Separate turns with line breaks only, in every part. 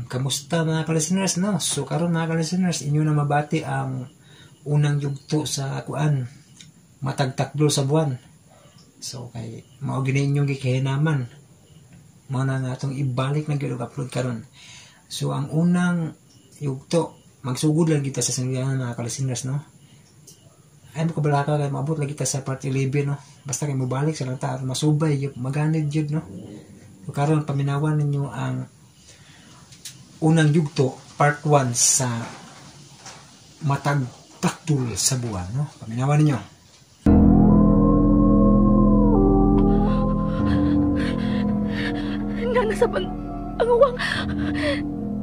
Kamusta mga ka-listeners, no? So karon mga ka-listeners, inyo na mabati ang unang yugto sa kuan, matagtakdol sa buwan. So kay mao gini inyong gikahinaman. Mao na nga atong ibalik na gyud upload karon. So ang unang yugto, magsugod lang kita sa sangyanan mga ka-listeners, no? Ay mo kabalaka kay maabot lagi ta sa part 11, no? Basta kay mobalik sa lang ta masubay yung maganid jud, no? So karon paminawan ninyo ang unang yugto, part 1 sa matagtakdol sa buwan, no? Paminawan ninyo.
Nanasab ang uwang.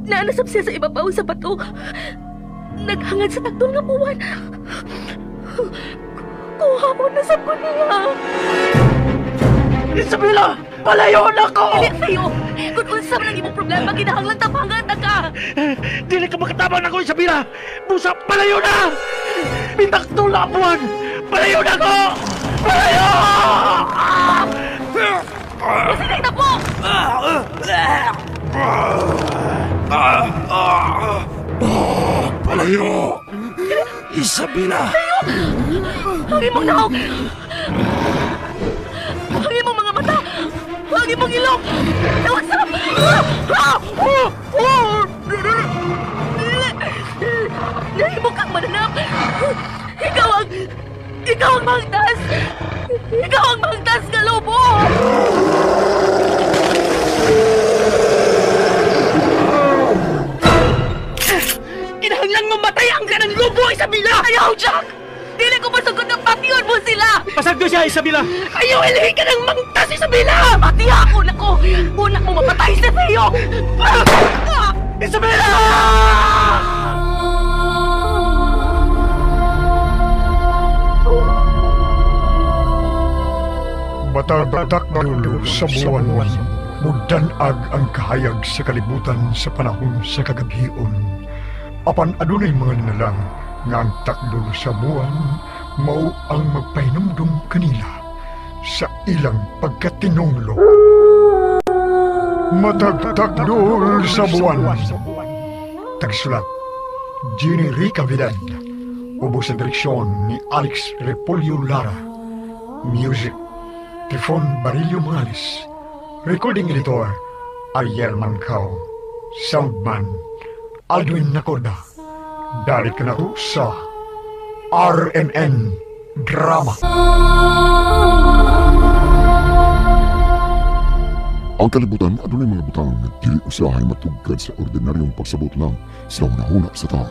Nanasab siya sa ibabaw sa bato. Naghangad sa takdol nga buwan. Kuha mo na sa niya.
Isabela! Palayo na ko!
Dili sa'yo! Kung unsa man ang imong problema, ginahanglan tapangan na ka!
Dili ka makatabang na ko, Isabela! Busa, palayo na! Pintakto na buwan! Palayo na ko! Palayo!
Masinag na po!
Palayo! Isabela!
Ang imong naog! Ang imong mga mata! Ang imong ilong! Nawasap! Nahimo kang mananap! Ikaw ang mangtas! Ikaw ang mangtas ka, lobo! Kinahanglang mamatay ang kanang lobo, Isabela! Ayaw, Jack! Dili ko masugod ng patyon mo sila!
Pasagdo siya, Isabela!
Ayaw, ilihik ka ng mangtas, Isabela! Matiya ako na ko! Una mo mapatay sa sa'yo!
Isabela!
Matagtakdol sa buwan, mudanag ang kahayag sa kalibutan sa panahon sa kagabion. Apan adunay mga nalang nga ang takdol sa buwan mao ang magpahinumdum kanila sa ilang pagkatinunglo. Matagtakdol sa buwan. Tagsulat, Jenny Rica Vidal. Ubos sa direksyon ni Alex Repolyo Lara. Music, Tifon Barillo Morales. Recording editor, Ariel Mancao. Soundman, Aldwin Nacorda. Dari ka na sa RNN Drama.
Ang kalibutan, adunay mga butang nga dili usahay matugkad sa ordinaryong pagsabot lang sa hunahuna sa tao.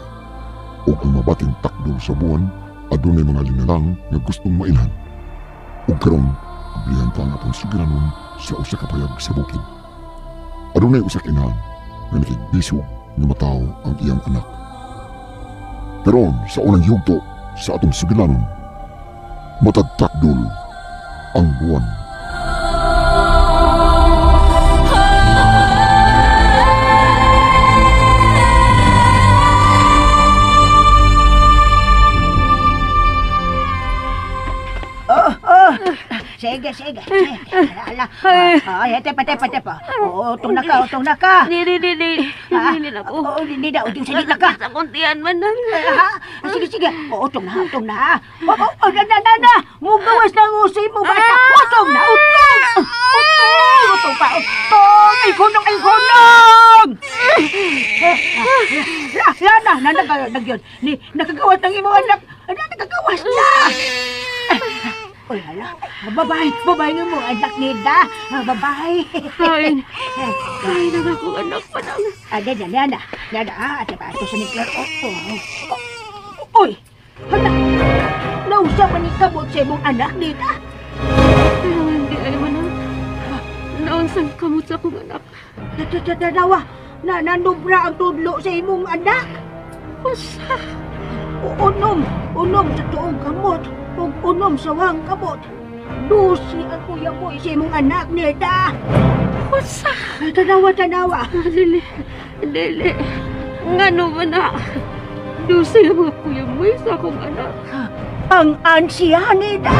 O ang mabating takdol sa buwan, adunay mga linalang nga gustong mailhan. O karon, ablihan ta ang atong sugiranon sa usa ka payag sa bukid. Adunay usa ka inahan nga nakigbisog nga mataw ang iyang anak. Pero sa unang yugto sa atong sugilanon, matagtakdol ang buwan.
Sige. Ala. Ay, tepa. Utong na ka.
Dili na po.
Hindi na, uding salit na ka.
Sa kuntian man na.
Sige. Utong na. Na. Mugawas na ang usay mo, bata. Utong na. Utong pa. Ay, kunong. Lana, nagyon. Nakagawas ng imong anak. Nakagawas na. Uy, hala. Babae nga mo, anak nida. Babae.
Ay, na akong anak pa lang.
Nada. Ate pa, ito sa niklar. Uy, hala. Nausa pa ni kabot sa imong anak nida.
Pero hindi ay manang. Naunsang kamot sa akong anak.
Dadawa, nanubra ang tudlo sa imong anak.
Usa.
Unom sa tuong kamot. Ug unom sa wang kabot. Dusi ang kuya mo sa imong anak nida.
Usa.
Tanawa.
Dili. Ngano ba na? Dusi ang mga kuya mo sa akong anak.
Ang ansiya nida.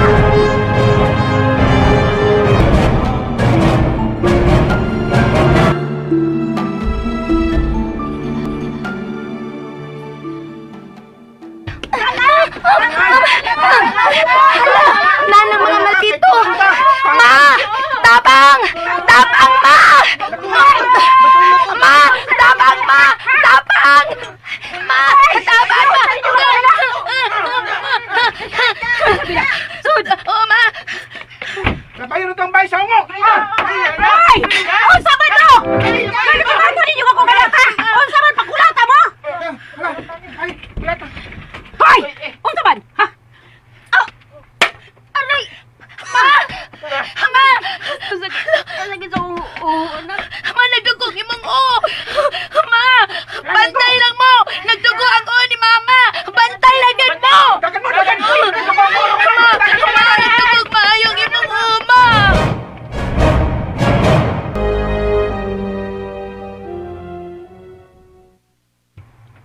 Bantay lang mo! Nagdugo ang ulo ni Mama! Bantay lang yan mo! Nagdugog maayong imong uma!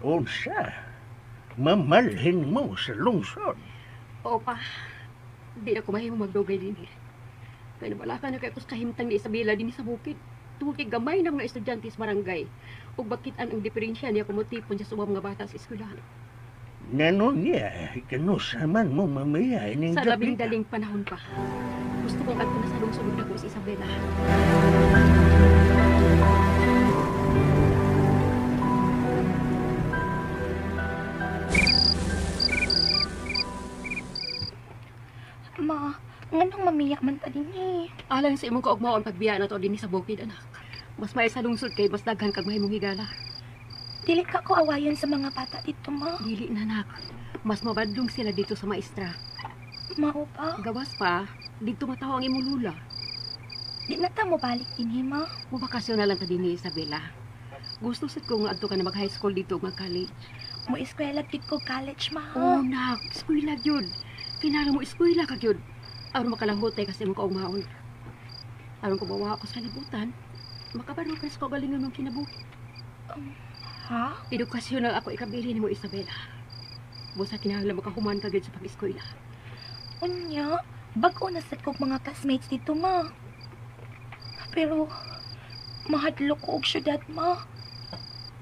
Unsa? Mamalhin mo sa lungsod.
Opa, di na ko mahimo magdugay din eh. Kaya wala ka na kay kus kahimtang ni Isabela din sa bukid. Tungkol kay gamay ng mga estudyante sa barangay. Ug bakitan ang diferensya niya kumutipon sa subang mga bata sa eskwelahan.
Ngano niya, kanusa man mo mamaya ning
Sa labing
gabi.
daling panahon pa. Gusto kong adto na sa lungsod na ko si Isabela.
Ma, nganong mamiyak man ta din eh.
Alang sa imong kaugmaon pagbiya na to din sa bukid, anak. Mas may sa lungsod kay mas daghan kag mahimong higala.
Dili ka ko awayon sa mga bata dito, ma.
Dili na, anak. Mas mabadlong sila dito sa maestra.
Mao pa.
Gawas pa, dito mataho ang imong lula.
Di na ta mo balik din eh, ma.
Mubakasyon na lang ta din ni Isabela. Gusto sad ko nga adto ka na mag-high school dito ug mag-college.
Mo eskwela gid ko college, ma.
Oh, nak, eskwela gyud. Kinahanglan mo eskwela ka gyud. Aron makalanghote kasi imong kaugmaon. Aron ko bawa ako sa libutan, makabaro ka sa kaugalingon mong kinabuhi.
Ha?
Edukasyon na ako ikabili ni mo, Isabela. Busa kinahanglan mo kahuman ka gyud sa pag-eskwela.
Unya, bago na sa kong mga classmates dito, ma. Pero, mahadlok ko og syudad, ma.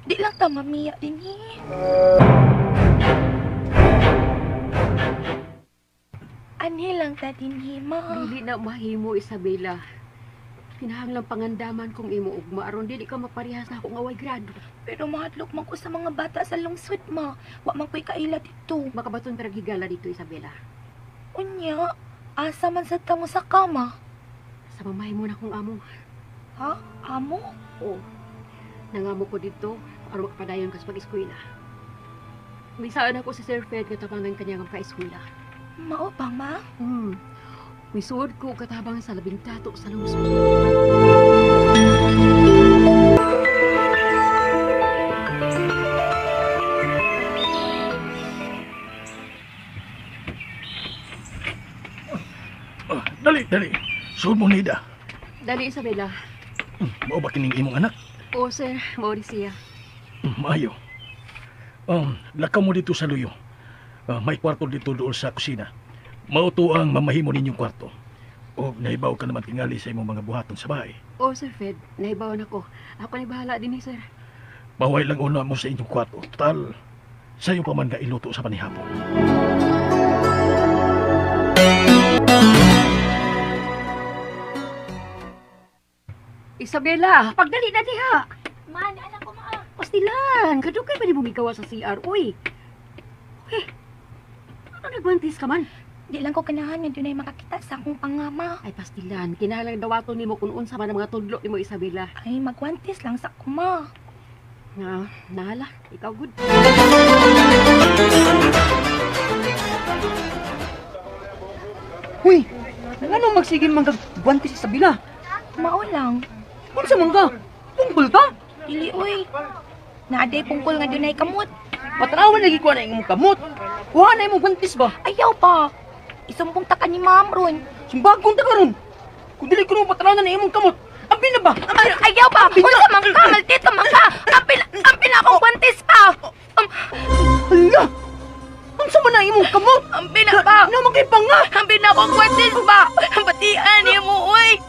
Di lang ta mamiya din eh. Ani lang ta din eh, ma.
Dili na mahimo, Isabela. Kinahanglan pangandaman kong imo ugma aron dili ka maparehas na ako nga way grado.
Pero mahadlok man ko sa mga bata sa lungsod, ma. Wa man ko'y kaila dito.
Makabaton pero higala dito, Isabela.
Unya, asa man sad ka mo sa kama?
Sa mamahay mo na kong amo.
Ha? Amo?
Oo. Nangamo ko dito aron makapadayon ka sa pag-eskwela. Misaan ako sa Sir Fred katabangan kanya nga ka-eskwela.
Mao ba, ma?
Misuod ko katabang sa labing tato sa lungsod.
Dali. Sud mo nida.
Dali, Isabela.
Mao ba kining imong anak?
Oo, sir. Mauricia.
Maayo. Lakaw mo dito sa luyo. May kwarto dito doon sa kusina. Mauto ang mamahimo ninyong kwarto. O naibaw ka naman tingali sa imong mga buhaton sa bahay.
Oo, Sir Fred. Naibawan ako. Ako na bahala din, sir.
Baway lang una mo sa inyong kwarto. Total, sa'yo pa man ka iluto sa panihapon.
Isabela, pagdali na diha.
Ma, anak ko, ma.
Pastilan, kadugay pa ni bumigawa sa CR. Uy. Ano nagbantis ka man?
Di lang ko kanahan nga dunay makakita sa akong pangama.
Ay, pastilan. Kinahanglan dawaton nimo kung unsa man ang mga tudlo nimo, Isabela.
Ay, magwantis lang sa kuma.
Nga, nahala. Ikaw good.
Huy, ano magsiging manggagwanti sa Isabela?
Mao lang.
Unsa man ka? Pungkol ka?
Dili, uy. Naaday pungkol nga dunay kamot.
Patrawan lagi ko na imong kamot. Kuha na imong gwantis ba?
Ayaw pa. Isumbong ta ka ni ma'am ron.
Simbagong ta karon. Kung dili ko na patrawan na imong kamot. Ambi na ba?
Ayaw pa. Unsa man ka, maldito man ka. Ampi na akong kwantis pa.
Hala! Unsa man na imong kamot?
Ampi na pa.
Na magipanga.
Ampi na akong kwantis pa. Batian niyo mo, uy.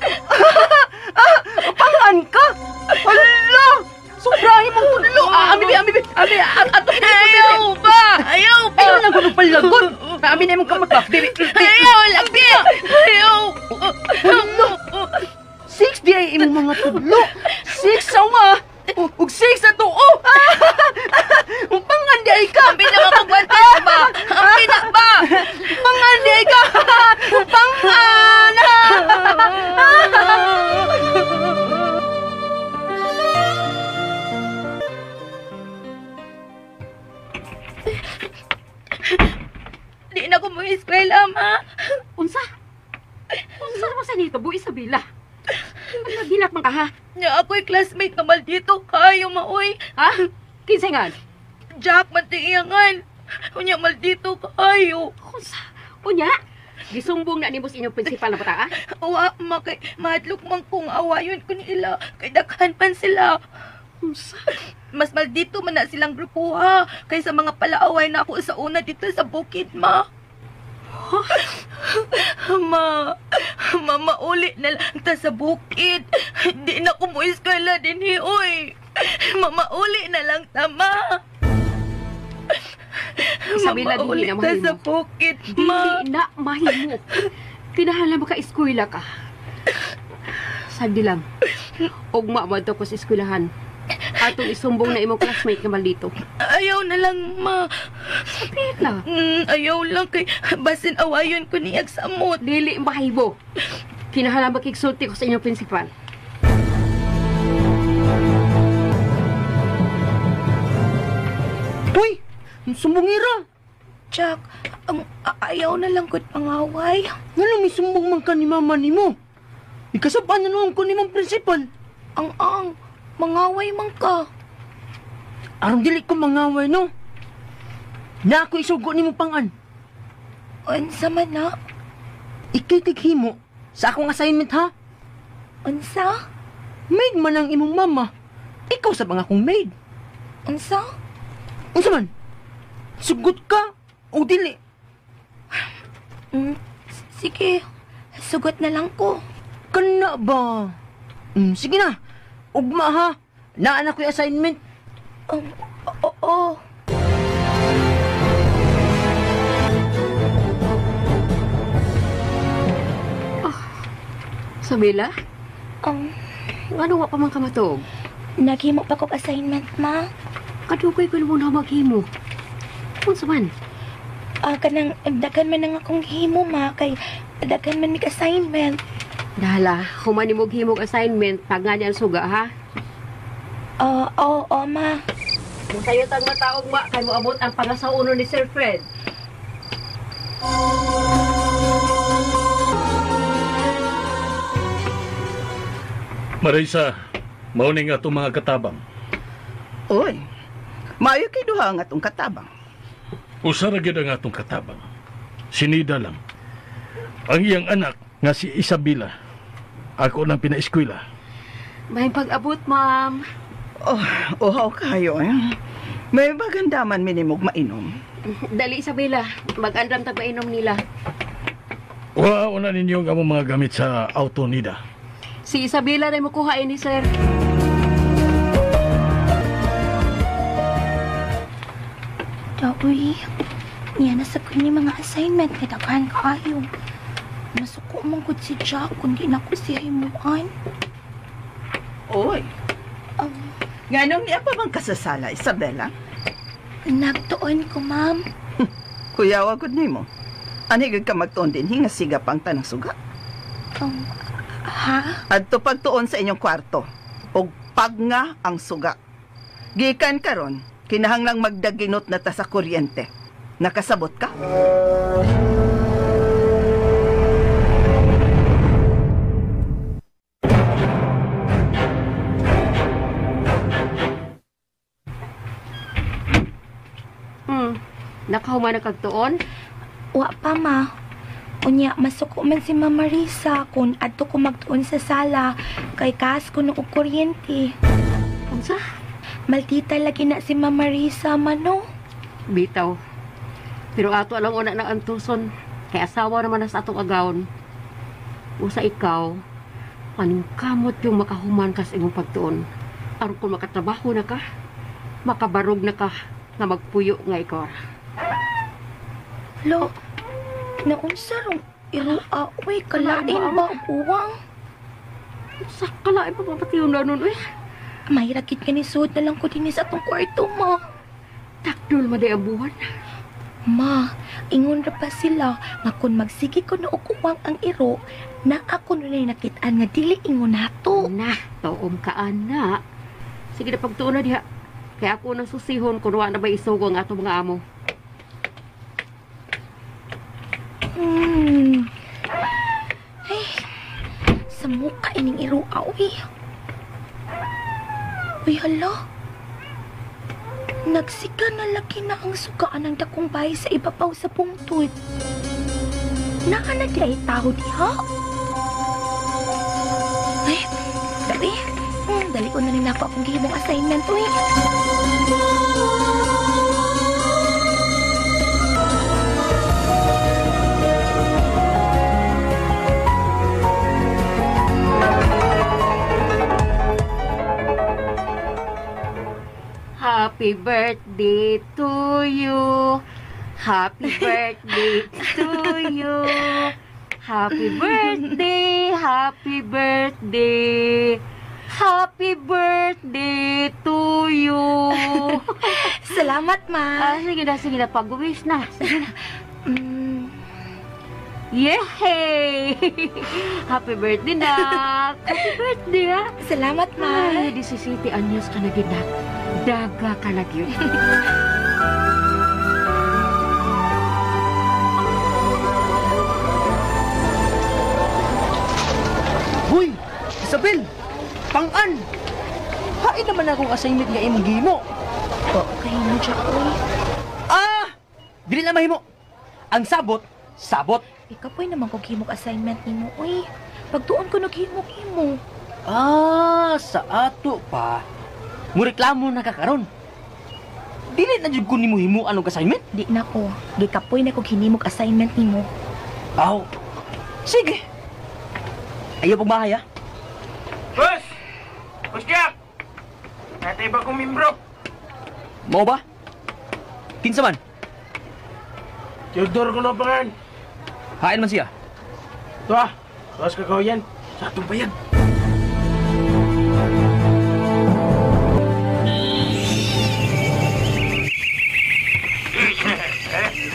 Pangan ka? Hala! Sobrahin mong tudlo. Ambi. Ato
Ayaw pa. Ayaw pa.
Ayaw lang ko palagot. Ambi na imong kamot ba? Bibi.
Ayaw, lagi. Ayaw.
6 di ay imong mga tudlo. 6 sa nga. Ug 6 sa tuo. Pangan di ay ka.
Ampi na akong kwantis pa. Ampi na ba?
Pangan di ay ka. Pangan.
Di na ko mo eskwela, ma.
Unsa? Unsa mo sa nito, Bu Isabela? Ano, dilat man ka, ha?
Nga ako'y classmate na maldito kayo, ma, uy.
Ha? Kinsay nga?
Jack, mantingiyangan. Unya, maldito kayo.
Unya? Gisumbong na nimo sa inyong prinsipal na bata, ah?
Wa, ma, kay mahadlok man kong awayon ko nila. Kay daghan pan sila. Mas maldito man na silang grupo, ha. Kaysa mga palaaway na ako sa una dito sa bukid, ma. Mauli na lang ta sa bukid. Di na ko mo eskwela din, oy. Mauli na lang ta, ma.
Isabela, dili na mahimo.
sa bukid, ma.
Dili na mahimo. Kinahanglan maka-eskwela ka. Sandi lang. Ugma mo to ko sa eskwelahan. Atong isumbong na imong classmate nga maldito.
Ayaw na lang, ma.
Sabela.
Ayaw lang kay basin awayon ko niyag sa amot.
Dili mahimo. Kinahanglan makigsulti ko sa inyong prinsipal.
Uy! Sumbungira!
Jack, ayaw na lang ko't pangaway.
Nga may sumbong man ka ni mama ni mo. Ikasabaan na noon ko ni mong prinsipal.
Ang, mangaway man ka.
Aron dili ko mangaway, no? Na ako isugo ni mo pangan.
Unsa man na?
Ikay tighimo sa akong assignment, ha?
Unsa?
Maid man ang imong mama. Ikaw sa mga akong maid.
Unsa?
Unsa man? Sugot ka o dili?
Sige, sugot na lang ko.
Kana ba? Sige na. Ugma, ha? Naan ako yung assignment.
Oo.
Sabela? Ano wa pa man ka matog?
Naghimo pa kong assignment, ma.
Kadugay ko mo na maghimo. Unsa man?
Kanang daghan man ang akong himo, ma. Kay daghan man mig assignment.
Dala, human mo himog assignment, paganya ang suga, ha?
Oo, ma.
Kung tayo tang mataog ma, kay mo abot ang pangasauno ni Sir Fred.
Marisa, mauning nga itong mga katabang.
Oy, maayo kay duha nga atong katabang.
Usara gyud ang atong katabang. Sinida lang. Ang iyang anak nga si Isabela. Ako nang pinaeskwela.
May pag-abot, ma'am.
Uhaw kayo, eh. May magandaman minimog mainom.
Dali, Isabela. Mag-andam tag mainom nila.
Wow, na ninyo ang among mga gamit sa auto nida.
Si Isabela rin makuhain ni Sir.
Uy, yan nasa ko ni mga assignment kay daghan kayo. Masuko mong gud si Jack kundi na ko siya himuan.
Oy, nganong niya pa bang kasasala, Isabela?
Nagtuon ko, ma'am.
Kuyawa gud nimo. Ani gud ka magtuon din hinga siga pang tanang suga.
Ha?
Adto pagtuon sa inyong kwarto. Og pag nga ang suga. Gikan karon, kinahanglang magdaginot na ta sa kuryente. Nakasabot ka?
Nakahuman na kagtuon?
Wa pa, ma. Unya, masuko man si Mama Risa kung adto ko magtuon sa sala kay kaas ko og kuryente.
Unsa?
Maldita lagi na si Mama Risa, mano.
Bitaw. Pero ato alang una na antuson. Kay asawa naman na sa atong agawon. Usa ikaw, aning kamot yung makahuman ka sa imong pagtuon. Aron kung makatrabaho na ka, makabarog na ka nga magpuyo nga ikaw.
Lo, naunsa rong irua, uy, kalain ba uwang?
Sa kalain pa papatiyon na nun,
May rakit ka ni suod na lang ko din sa atong kwarto, ma.
Takdol maday ang buwan.
Ma, ingon ra pa sila nga kung magsige ko na ukuwang ang iro na ako nunay nakitaan nga dili ingon nato.
Na, taom ka, anak. Sige na pagtuon na diha. Kaya ako nang susihon kung wala na ba isugo ang ato mga amo.
Ay, sa mukha ining iro, uy. Uy, hala. Nagsika na laki na ang sugaan ng dakong bahay sa ibabaw sa pungtod. Nakana di ay tao diha. Ay, dali. Dali ko na rin ako akong gihimong assignment, uy.
Happy birthday to you. Happy birthday to you. Happy birthday, happy birthday. Happy birthday to you.
Salamat, Ma.
Sige na, pag-wish na. Sige na. Yay! Happy birthday, nak! Happy birthday, ha?
Salamat, Ma.
Ay, 17 anyos ka na ginak. Daga ka na gyud.
Hoy, Isabel! Pang-an! Hain naman akong assignment nga imong gihimo.
Okay mo, Jack, uy.
Dili na mahimo. Ang sabot, sabot.
Ikaw po'y naman kung himog assignment ni mo, uy. Pagtuon ko naghimog-himo.
Sa ato pa. Mureklamo na kakaron. Dili na jud ko nimo himo anong assignment?
Di na ko. Di ka po'y na kung hinimog assignment ni mo.
Aw. Sige. Ayaw pagbahay, ha?
Boss! Boss Jack! Natay ba kong membro?
Mao ba? Kinsa man?
Theodore ko na pangan.
Hain man siya.
Ito ah, tuwas kakawayan sa atong bayan.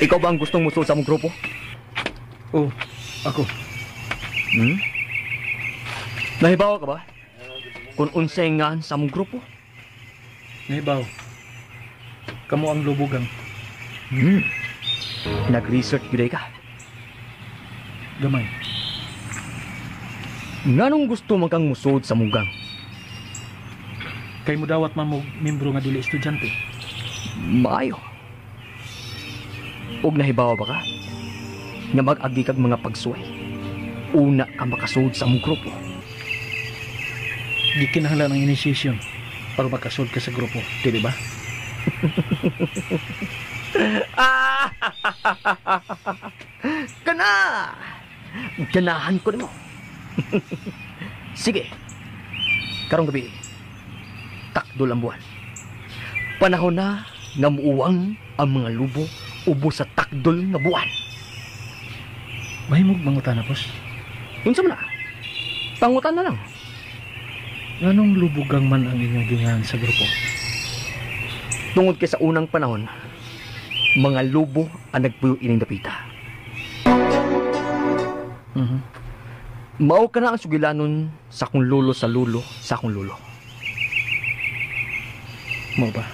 Ikaw ba ang gustong musul sa mong grupo?
Oh, ako.
Nahibawa ka ba? Kung unsay nga sa mong grupo?
Nahibaw. Kamo ang lubugang.
Nag-research gid ka?
Gamay.
Nganong gusto man kang musod sa mugang?
Kay mo dawat man mo membro nga dili estudyante.
Maayo. Og nahibawa ba ka? Nga mag-agi kag mga pagsuway. Una ka makasud sa mong grupo.
Di kinahanglan ang initiation para makasud ka sa grupo, dili ba?
Kana! Ganahan ko nimo. Sige. Karong gabi, takdol ang buwan. Panahon na nga muuwang ang mga lubo ubos sa takdol nga buwan.
Mahimog mangutan na, boss.
Unsa man na? Pangutan na lang.
Anong lubugang man ang inyong gingahan sa grupo?
Tungod kay sa unang panahon, mga lubo ang nagpuyo ining dapita. Mao ka na ang sugilanon sa akong lulo sa lulo sa akong lulo.
Mo ba?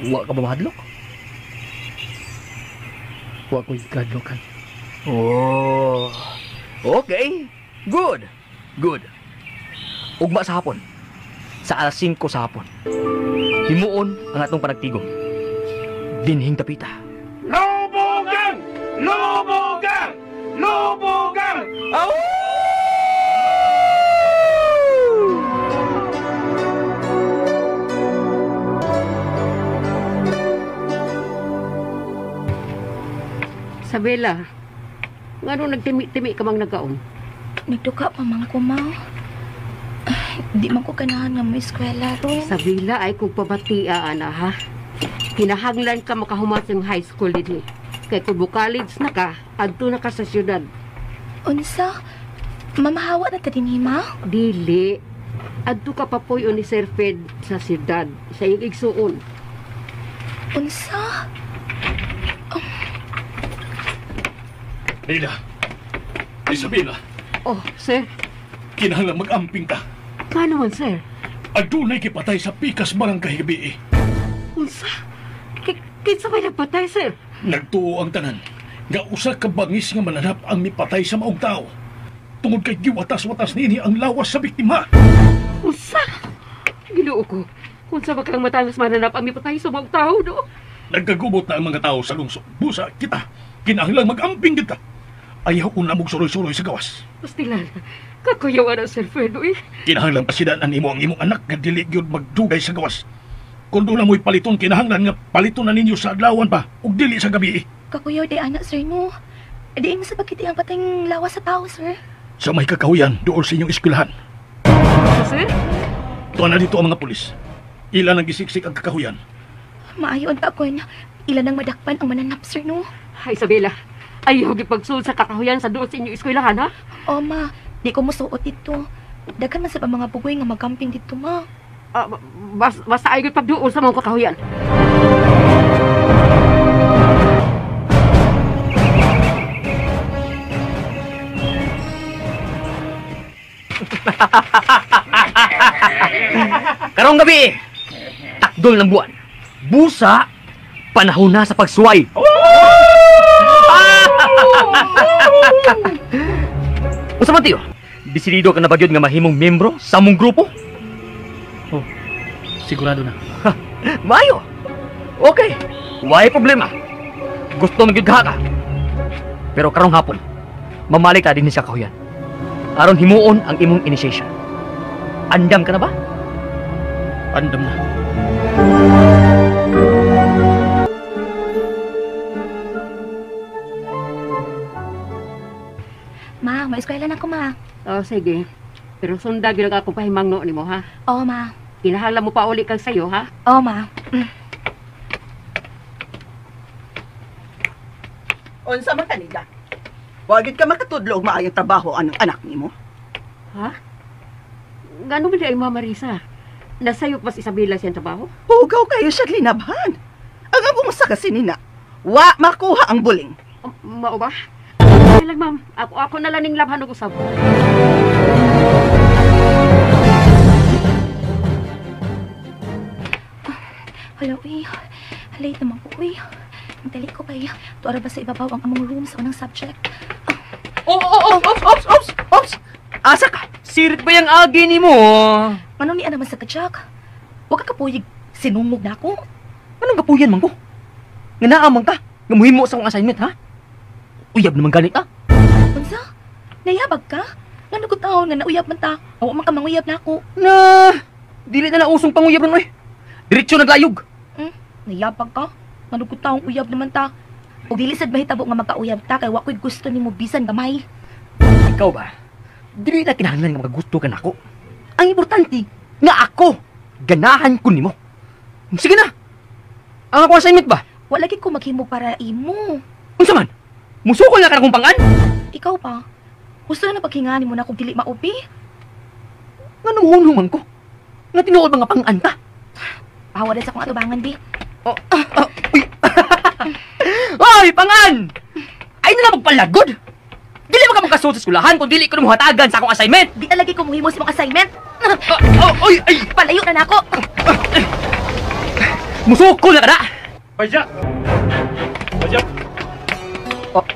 Wa ka ba mahadlok?
Wa ko'y kadlokan.
Oh, okay. Good. Good. Ugma sa hapon. Sa alas 5 sa hapon. Himuon ang atong panagtigom. Dinhing tapita.
Lubugang! Lubugang! Lubugang!
Aw!
Sabela, ngano nagtimi-timi ka mang nagaon?
Nagduka pa man ko, Ma. Di man ko ganahan nga may eskwela ron.
Sabela ay kung pabatiaan na, ha? Kinahanglan ka makahumat ng high school din. Kay kung college na ka, adto na ka sa syudad.
Unsa? Mamahawa na ta din, Ma?
Dili. Adto ka pa po'y ni Sir Fed sa syudad, sa iyong igsuon.
Unsa?
Leila, Isabela,
Oh, sir.
kinahanglan mag-amping ka.
Kano man, sir?
Adunay kipatay sa pikas barangay gabi.
Unsa? Kinsa may nagpatay, sir?
Nagtuo ang tanan nga usa ka bangis nga malanap ang mipatay sa maong tao. Tungod kay giwatas-watas nini ang lawas sa biktima.
Unsa? Ginoo ko. Kung sa bakang matalas mananap, ami pa tayo sa mga tao, no?
Nagkagubot na ang mga tao sa lungsod. Busa, kita. Kinahanglang mag-amping kita. Ayaw ko na suroy-suroy sa gawas.
Pastilan, kakayawan ang Sir Fredo eh.
Kinahanglang pasidaan mo ang imong anak nga dili gyud magdugay sa gawas. Kung doon na mo'y paliton, kinahanglan nga paliton na ninyo sa adlawan pa ug dili sa gabi.
Kakuyaw, di anak, sir, no? Di mo sa pagkiti ang patayng lawas sa tao, sir.
Sa may kakahuyan, doon sa inyong eskwelahan.
Sir?
Tuwa na dito ang mga pulis. Ilan ang gisiksik ang kakahuyan.
Maayon pa ako na ilan ang madakpan ang mananap, sir, no?
Ay, Isabela, ayaw gipagsul sa kakahuyan sa doon sa inyong eskwelahan, ha?
O, ma, di ko musuot dito. Daghan man sa mga bugoy nga magamping dito, ma.
Basta ayaw pagdoon sa mga kakahuyan.
Karong gabi, takdol ng buwan. Busa, panahon na sa pagsuway. Usa man tiyo, desidido ka na ba gyud nga mahimong membro sa among grupo?
Oh, sigurado na.
Mayo. Okay, why problema. Gusto mo gyud ka. Pero karong hapon, mamalik ta din sa kahuyan. Aron himuon ang imong initiation. Andam ka na ba?
Andam na.
Ma, may eskwela na ako, ma.
Oh, sige. Pero sunda gyud ako pahimangno nimo, ha?
Oo, ma.
Kinahanglan mo pa uli kag sayo, ha?
Oo, ma.
Unsa man kanila? Wagid ka makatudlo og maayong trabaho anong anak nimo.
Ha? Gano ba di ay Mama Marisa? Nasayop mas Isabela siyang trabaho?
Hugaw kayo siya linabhan. Ang among sa kasi nina, wa makuha ang buling.
Mao ba? Ay lang, ma'am. Ako na lang ning labhan og usab.
Hala, uy. Late naman po, uy. Ang dali ko kaya. Tuwara ba sa ibabaw ang among room sa unang subject?
Ops! Asa ka? Sirit ba yung agi ni mo?
Ano ni naman sa kajak? Huwag ka kapuyig. Sinungog na ako.
Anong kapuyan man ko? Nga naamang ka? Nga muhimo sa akong assignment, ha? Uyab naman ganit, ha?
Unsa? Nayabag ka? Nga nagutaon nga nauyab man ta. Awa man ka manguyab na ako.
Na, dili na usong panguyab ron, oy. Diretso naglayog.
Nayabag ka? Nga nagutaon uyab naman ta. O dili sad mahitabo nga magkauyab ta kay wa ko'y gusto nimo bisan gamay.
Ikaw ba? Dili na kinahanglan nga magagusto ka na ako. Ang importante, nga ako, ganahan ko nimo. Sige na. Ang ako assignment ba?
Wa lagi ko maghimo para imo.
Unsa man? Musukol na ka na kong pangan?
Ikaw pa. Gusto na paghingani mo na kung dili maupi?
Nga numunuman ko. Nga tinuod mga pangan ka.
Pahawa na sa kong atubangan, bi.
Uy! Hoy, pangan! Ay na lang magpalagod! Dili mo ka magkasuot sa skulahan kung dili ko na muhatagan sa akong assignment!
Di na lagi ko muhimo sa mong assignment.
Oy! Ay!
Palayo na nako.
Musukol na ka na!
Pajak! Pajak!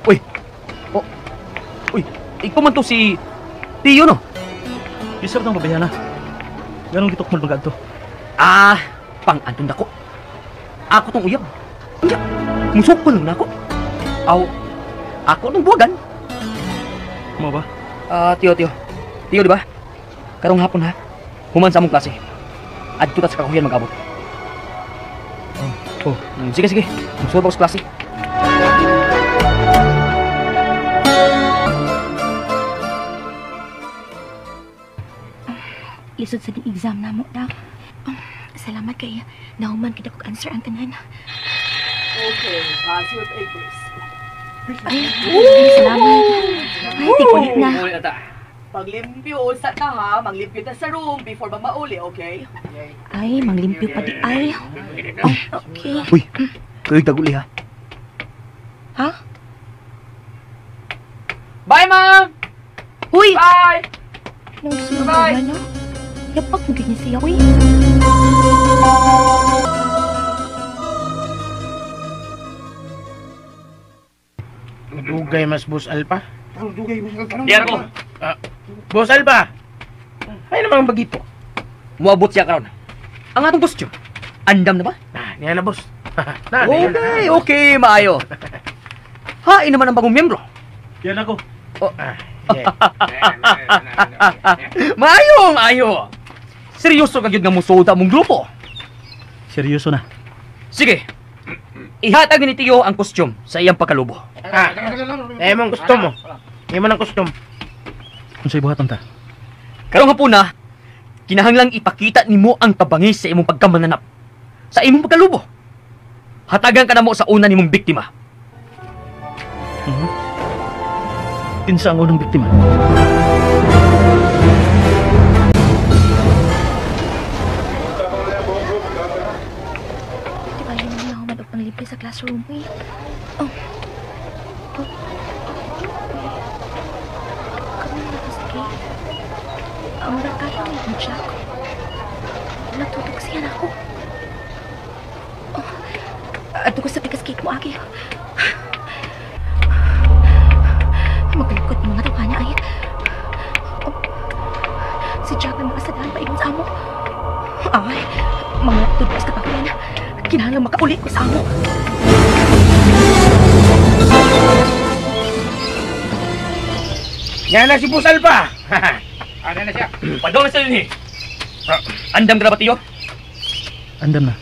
Uy! Uy! Ikaw man to si Tio, no?
Isap ng babayana. Ganong gitok mo bagad to?
Pang-antong dako. Ako tong uyab. Unya, musukol na ako. Ako tong buwagan.
Mo ba?
Tio, di ba? Karong hapon, ha? Human sa among klase. Adto ta sa kakuyan mag-abot. Sige. Musuot ako sa klase.
Lisod sa ding exam na mo na. Salamat kay nahuman kita kong answer ang tanan.
Okay, pass your papers.
Ay, salamat. Ay, tikulit na.
Paglimpyo sa ta ha, maglimpyo ta sa room before ba mauli, okay?
Ay, manglimpyo pa di ay. Okay.
Uy, kayo taguli, ha?
Ha?
Bye, ma'am!
Uy!
Bye!
Nung sunod na no? Yapak mo ganyan siya, uy.
Dugay mas Boss Alpa.
Diyan ako.
Boss Alpa! Ay naman bagito.
Muabot siya karon. Ang atong costume. Andam na ba?
Niya na, boss.
Okay, maayo. Hain naman ang bagong miyembro.
Yan ako.
Maayo. Seryoso ka gyud nga musuda mong grupo.
Seryoso na.
Sige. Ihatag ni Tiyo ang costume sa iyang pagkalubo.
Mong gusto mo. Ngayon mo ng custom.
Kung sa'yo buhatan ta.
Karong hapon na, kinahanglang ipakita nimo ang kabangis sa imong pagkamananap. Sa imong pagkalubo. Hatagan ka na mo sa una nimong biktima.
Kinsa ang unang biktima?
Di ba yun naman ako madagpanglibre sa classroom eh? Kami na kasi ang rakata ni Jack. Natutog siya na ako. Ato ko sa pikas cake mo, Aki. Magkalikot ng mga tawha niya ay. Si Jack na mga sadaan pa ingon sa amo. Ay, mga tudpas ka pa ko yan. Kinahanglang makaulit ko sa amo.
Yan na si Pusal pa. Ano na siya?
Padong na sa din Andam ka na ba, Tiyo?
Andam na.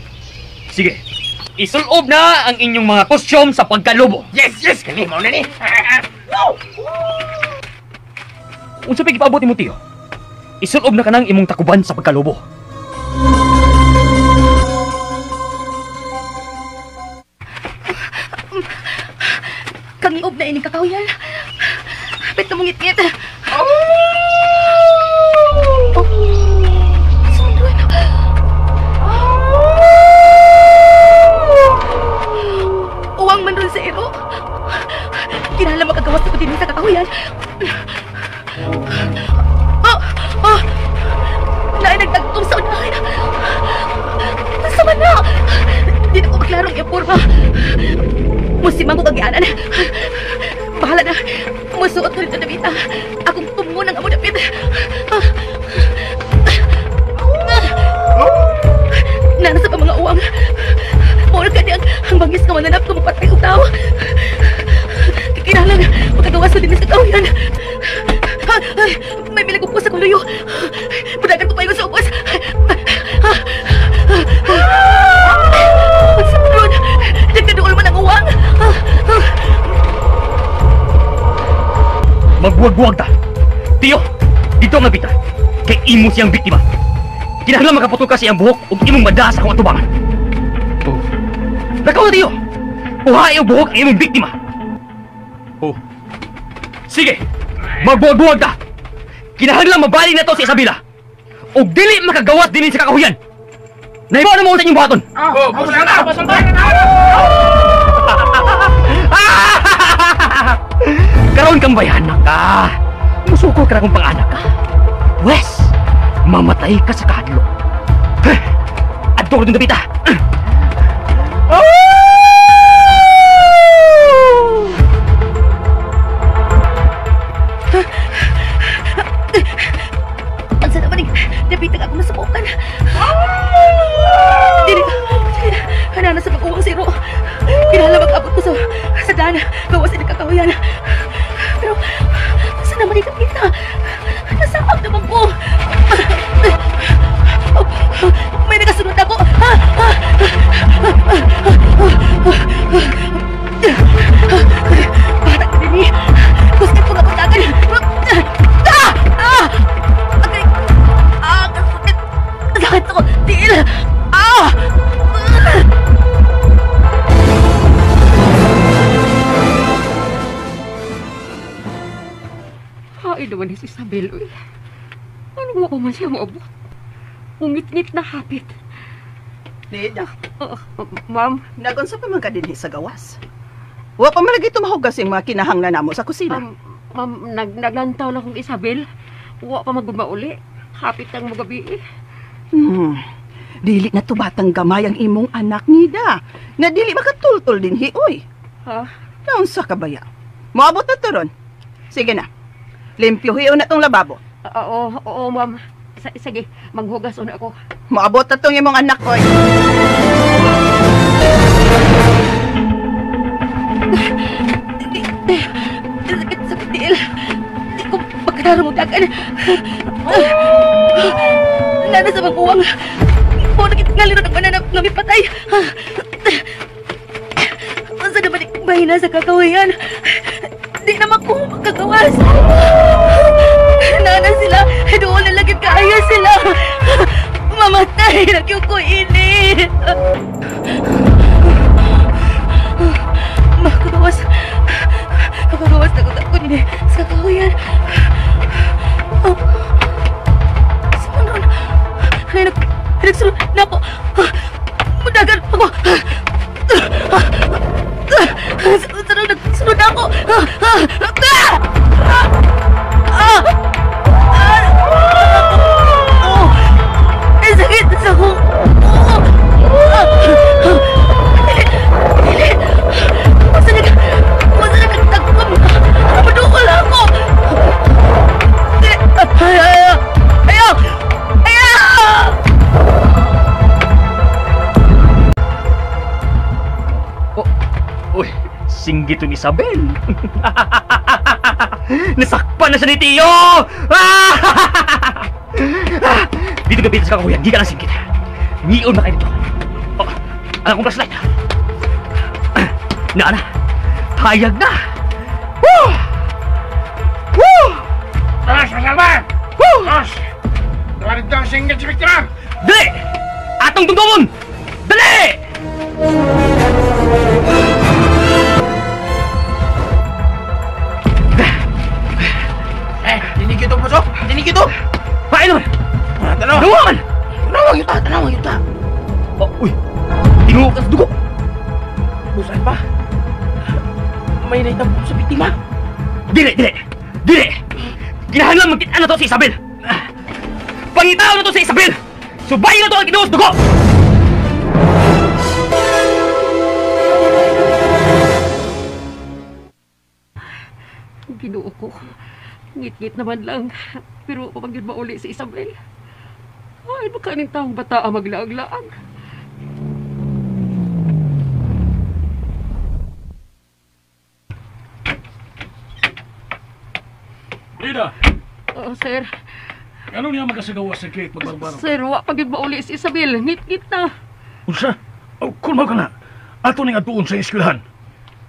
Sige. Isulob na ang inyong mga costume sa pagkalubo.
Yes! Kani, mo na ni.
Unsa pa gipaabot nimo, Tiyo? Isulob na kanang imong takuban sa pagkalubo.
Kangiob na ining kakawyan. Pit na mong ngit-ngit. Uwang man ron sa iro. Kinala makagawas ko din sa kakahuyan. Nainagtagtong sa unahin. Sama na. Di na ko maklarong ipurma. Musimang ko kagyanan. Bahala na. Musuot ko rin sa Davita. Akong tumunang amo dapit. Nana sa mga uwang. Mawala ka niyang ang bangis ka mananap kung mapatay o tao. Kinahanglan magkagawas ko din sa tao yan. May milagupos sa kuluyo. Budagan ko pa yun sa upos. Sa pulon, nagkaduol man ang uwang.
Magbuwag-buwag ta. Tiyo, dito ang nabita. Kay imo siyang biktima. Kinahanglan makaputol ka siyang buhok ug imong madaas akong atubangan. Nakaw na, Tiyo. Uhaay ang buhok ang imong biktima. Sige, magbuwag-buwag ta. Kinahanglan mabalik na to si Isabela. O dili makagawat din sa kakahuyan. Nahibaw na mo sa inyong buhaton. Karoon kang bayanak ka. Musuko ka na kong pang-anak ka. Wes, mamatay ka sa kahadlo. Adto ko din Davita.
Ang sana maning Davita ako masubukan. Dili hanana sa pag-uwang siro. Kinahanglan mag-abot ko sa dana. Gawas din kakahuyan. Pero sana maning Davita. Nasaak naman ko. May nakasunod ako. Bata ka din eh. Gusto ko nga pagkagan. Okay. Kasakit. Sakit ako. Tiil.
Ay naman si Isabel, uy. Ano ko man siya maabot? Ungit-ngit na hapit.
Nida,
Ma'am,
nagunsa pa man ka dinhi sa gawas. Wa pa man lagi tumahugas yung mga kinahanglan namo sa kusina.
ma'am, naglantaw lang kong Isabel. Wa pa magmauli. Hapit ang magabi eh.
Dili na to batang gamay ang imong anak, Nida. Nga dili makatultol dinhi, oy.
Ha?
Naunsa ka baya? Moabot na to ron. Sige na. Limpyuhin na tong lababo.
Oo, ma'am. Sige, manghugas una ako.
Maabot na tong imong anak ko.
Sakit tiil. Di ko magkaramudagan. Nana sa magbuwang. Po nakitingali rin ang mananap nga may patay. Sa naman ikbahin na sa kakawayan. Di naman ko magkakawas. Nana sila. Doon na lagit kaaya sila. Mamatay. Nagyong ko ini. Makagawas. Makagawas na ko ini. Sa kakawayan. Saan nun? Nagsunod na ako. Mudagan ako. Sunod na ako. Ang sakit sa ako. Masa nagtagpam. Padukol ako. Ayaw! Ayaw!
Uy, singgit yung Isabel. Nasakpan na siya ni Tio! Dito ka sa kakahuyan, di ka lang singgit. Ngiyon na kayo dito. Alam kong flashlight. Na, hayag na! Woo! Woo!
Taras, masalba!
Woo!
Taras! Tawarin daw ang singgit si Victor!
Dali! Atong tungtungon! Dali!
Dinig ito, pasok! Dinig ito!
Paano?
Tanaw!
Duwan!
Tanaw yung ta!
Uy! Tingo ka sa dugo!
Busan pa! May naitambong sa biktima!
Dili! Kinahanglan magkita na to si Isabel! Pangitaw na to si Isabel! Subayin na to ang kinuos dugo!
Ginoo ko. Ngit-ngit naman lang. Pero pag yun mauli si Isabel. Ay, baka ning taong bata ang maglaag-laag.
Lida,
Sir.
ano niya magkasagawa sa cake magbarbaro?
Sir, wa pag yun mauli si Isabel. Ngit-ngit na.
Unsa? Kulmaw ka na. Ato ning atuon sa eskwelahan.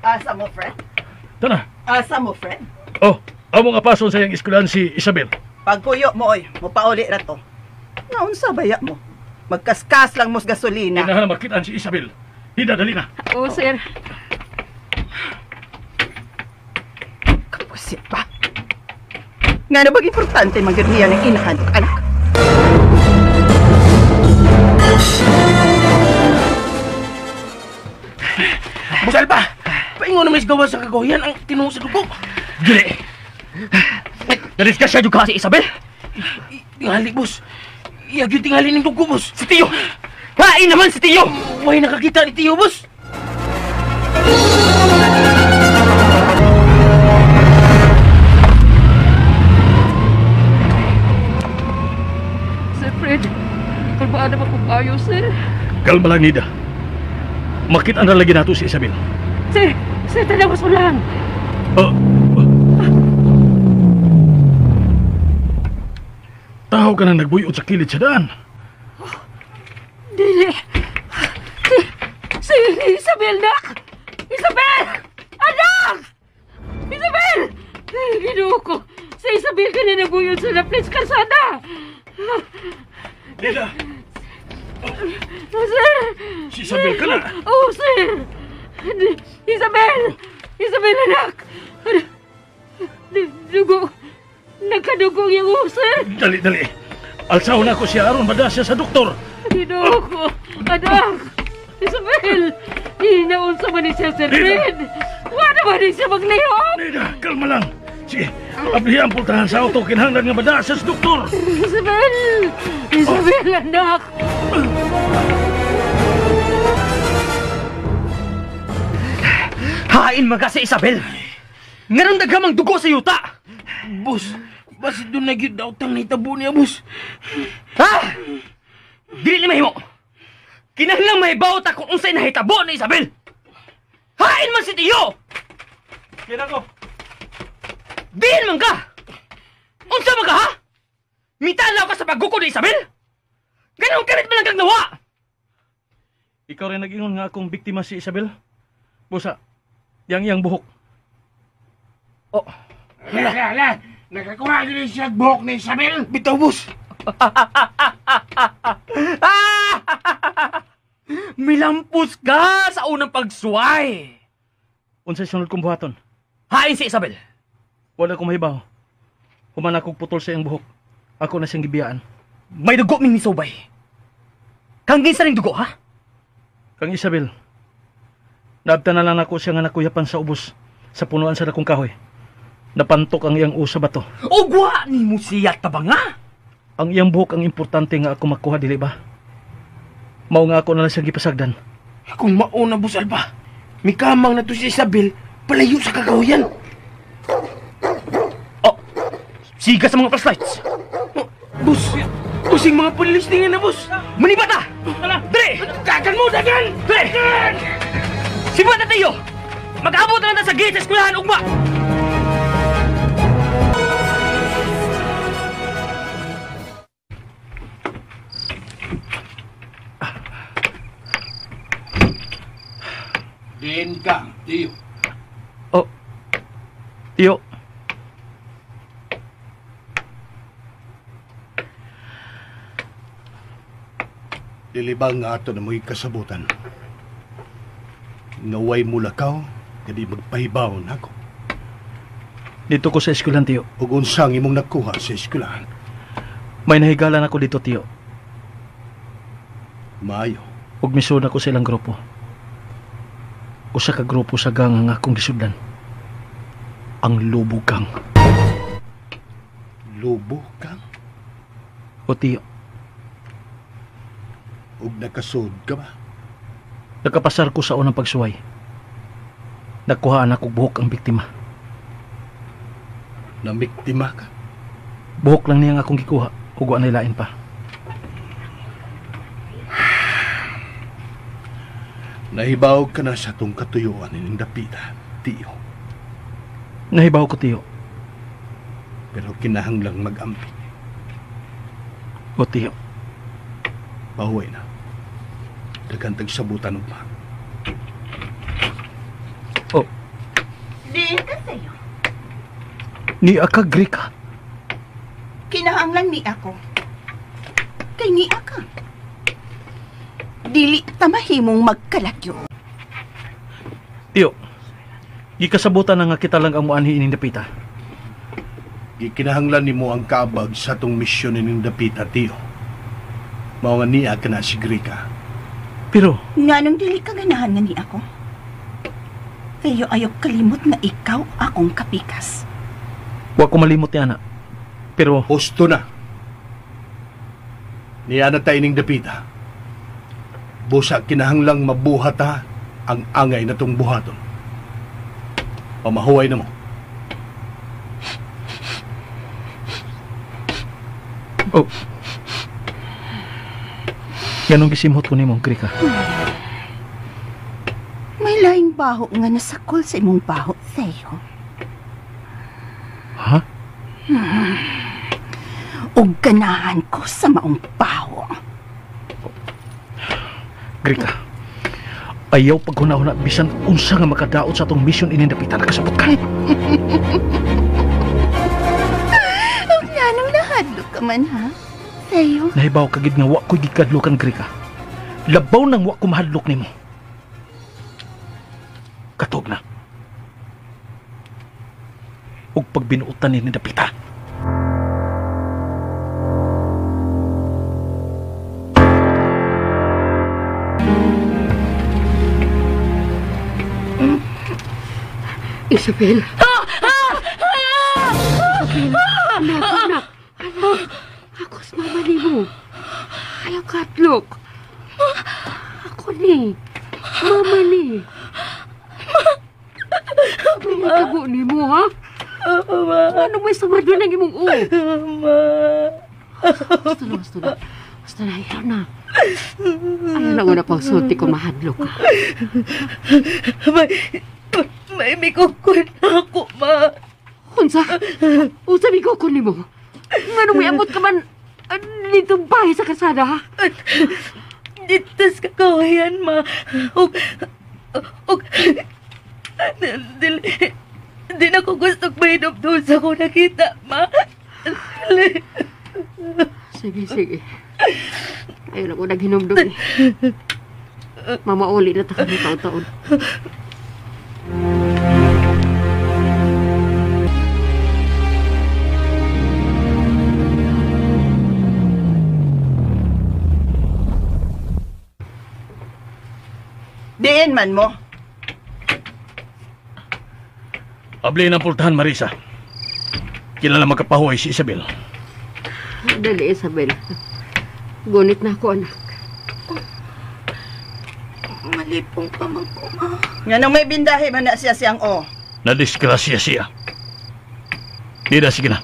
Asa mo, friend?
Tana.
Asa mo, friend?
Amo nga pason sa iyang eskwelahan si Isabel.
Pagpuyo mo, oy. Mupauli ra to. Naunsa baya mo? Magkaskas lang mos gasolina.
Inahan na makitaan si Isabel. Lida, dali na.
Oo, sir.
Kapusit pa. Nga na bag importante magirniya ng inahan ko, anak.
Busalba! Paingo na may gawa sa kagawayan ang tinuong sa dugo!
Dili! Nariskas siya juga si Isabel?
Tingali, boss. Iyag yung tingali ng dugo, boss.
Si Tio! Hain naman si Tio!
May nakakita ni Tio, boss.
Sir Fred, kalbaan naman kung kayo, sir.
Kalma lang, Nida. Makita na lagi nato si Isabel.
Sir, tanawas mo lang.
Tahaw ka na nagbuyot sa kilid sa daan.
Dili. Si Isabel na! Isabel! Anak! Isabel! Ginoo ko. Si Isabel ka na nabuyod sa Laplis Kalsada.
Nida!
Sir!
Si Isabel ka na!
Oo, sir! Isabel! Isabel, anak! Dugo! Nagkadugong yung sir!
Dali! Alsaw na ko siya aron madasya sa doktor!
Ginoo ko! Anak! Isabel! Hinaon sa man siya, Sir Fred! Wala ba rin siya maglihok?
Nida, kalma lang! Sige, ablihan po tahan sa auto, kinahanglan nga madasya sa doktor!
Isabel! Isabel, anak!
Hain mga si Isabel! Nga nang dagamang dugo sa yuta!
Boss, Basta doon na gyud daw tang nahitabo niya, boss.
Ha? Dili mahimo. Kinahanglang mahibaw ta kung unsay nahitabo ni Isabel. Hain man si Tiyo!
Kira ko.
Diin man ka! Unsa man ka, ha? Mitalaw ka sa pagguko ni Isabel? Ganun karit man ang kagnawa!
Ikaw rin nag-ingon nga akong biktima si Isabel. Busa, yang buhok.
Oh.
Hala. Nakakuha din siya buhok ni Isabel. Bitaw, boss.
Milampos ka sa unang pagsuway.
Unsay sunod kong buhaton?
Hain si Isabel.
Wala ko mahibaw. Human akong putol sa iyang buhok. Ako na siyang gibiyaan.
May dugo min ni Sobay. Kang ginsa ring dugo, ha?
Kang Isabel, naabta na lang ako siya nga nakuyapan sa ubos sa punuan sa dakong kahoy. Napantok ang iyang usa bato.
Ugwa ni mo siya tabanga.
Ang iyang buhok ang importante nga ako makuha, dili ba? Mao nga ako na lang siyang gipasagdan.
Kung mauna, boss Alba, may kamang na to si Isabel, palayo sa kagawayan.
Oh, siga sa mga flashlights.
Boss, busing mga pulis tingin na, boss.
Maniba ta! Dre!
Dagan mo, dagan!
Dre! Siba na tayo! Mag-abot na lang sa gate sa eskwelahan, ugma!
Diin ka, Tiyo.
Oh, Tiyo.
Dilibang nga ato na mo'y kasabutan. Naway mo lakaw, kadi magpahibaw na ako.
Dito ko sa eskwelahan, Tiyo.
Ug unsang imong nakuha sa eskwelahan.
May nahigalan ako dito, Tiyo.
Maayo.
Ug misud ako sa ilang grupo. Usa ka grupo sa gang ang akong gisudlan. Ang Lubo Gang.
Lubo Gang?
O, Tiyo.
Ug nakasud ka ba?
Nakapasar ko sa unang pagsuway. Nakuhaan ako buhok ang biktima.
Namiktima ka?
Buhok lang niya ang akong gikuha. Huguan na ilain pa.
Nahibaw ka na sa tong katuyuan ining dapita, Tiyo.
Nahibaw ko, Tiyo.
Pero kinahanglang mag-ampi.
O, Tiyo.
Pahuway na. Dagantag sabutan mo pa.
Oh.
Diin ka sa'yo.
Ni aka, Grika.
Kinahanglan ni ako. Kay ni aka. Dili tamahimong magkalagyo.
Tiyo, gikasabutan na nga kita lang ang muanhi ining dapita.
Gikinahanglan nimo ang kabag sa tong misyon ining dapita, Tiyo. Mao nga niya ka na si Grika.
Pero,
nga nung dili ka ganahan nga ni ako. Kayo ayaw kalimot na ikaw akong kapikas.
wa ko malimot niya na. Pero,
Husto na. Niya na tayo ining dapita. Busa kinahanglang mabuhat ha ang angay na tong buhaton. Pamahuway na mo.
oh, ganong gisimhot ko ni mong Grika.
May laing baho nga nasakol sa imong baho, Theo.
Ha?
Ug ganahan ko sa maong baho.
Grika, ayaw paghunahuna bisan unsa nga makadaot sa atong mission inindapitan na kasabot ka.
Ug nanong nahadlok ka man, ha? Theo?
Nahibaw kagid nga wa ko'y gikadlukan, Grika. Labaw nang wa ko mahadlok nimo. Katog na. Ug pagbinuutan ni Dapita.
Isabel! Isabel! Anak! Ako sa mama ni mo. Ayaw katlok. Ako ni. Mama ni. Isabel, tago ni mo, ha?
Ma.
Ano may samad na ng imong ulo?
Ma.
Basta na, ayaw na. Ayaw na nga pagsulti kung mahadlo ka.
May mikukun ako, ma.
Unsa mikukun ni mo? Nga may amot ka man dito bahay sa kasada, ha?
Dito sa kakawayan, ma. Di na ko gusto mahinom doon sa ko nakita, ma.
Sige. Ayaw na ko naghinom doon, eh. Mamauli na kami taon-taon.
Diin man mo.
Abli ng pultahan, Marisa. Kilala magkapahuay si Isabel.
Dali, Isabel. Gunit na ako, anak.
Malipong pa man ko, ma.
Nga nang may bindahi man na siya siyang o.
Nadisgrasya siya. Di na, sige na.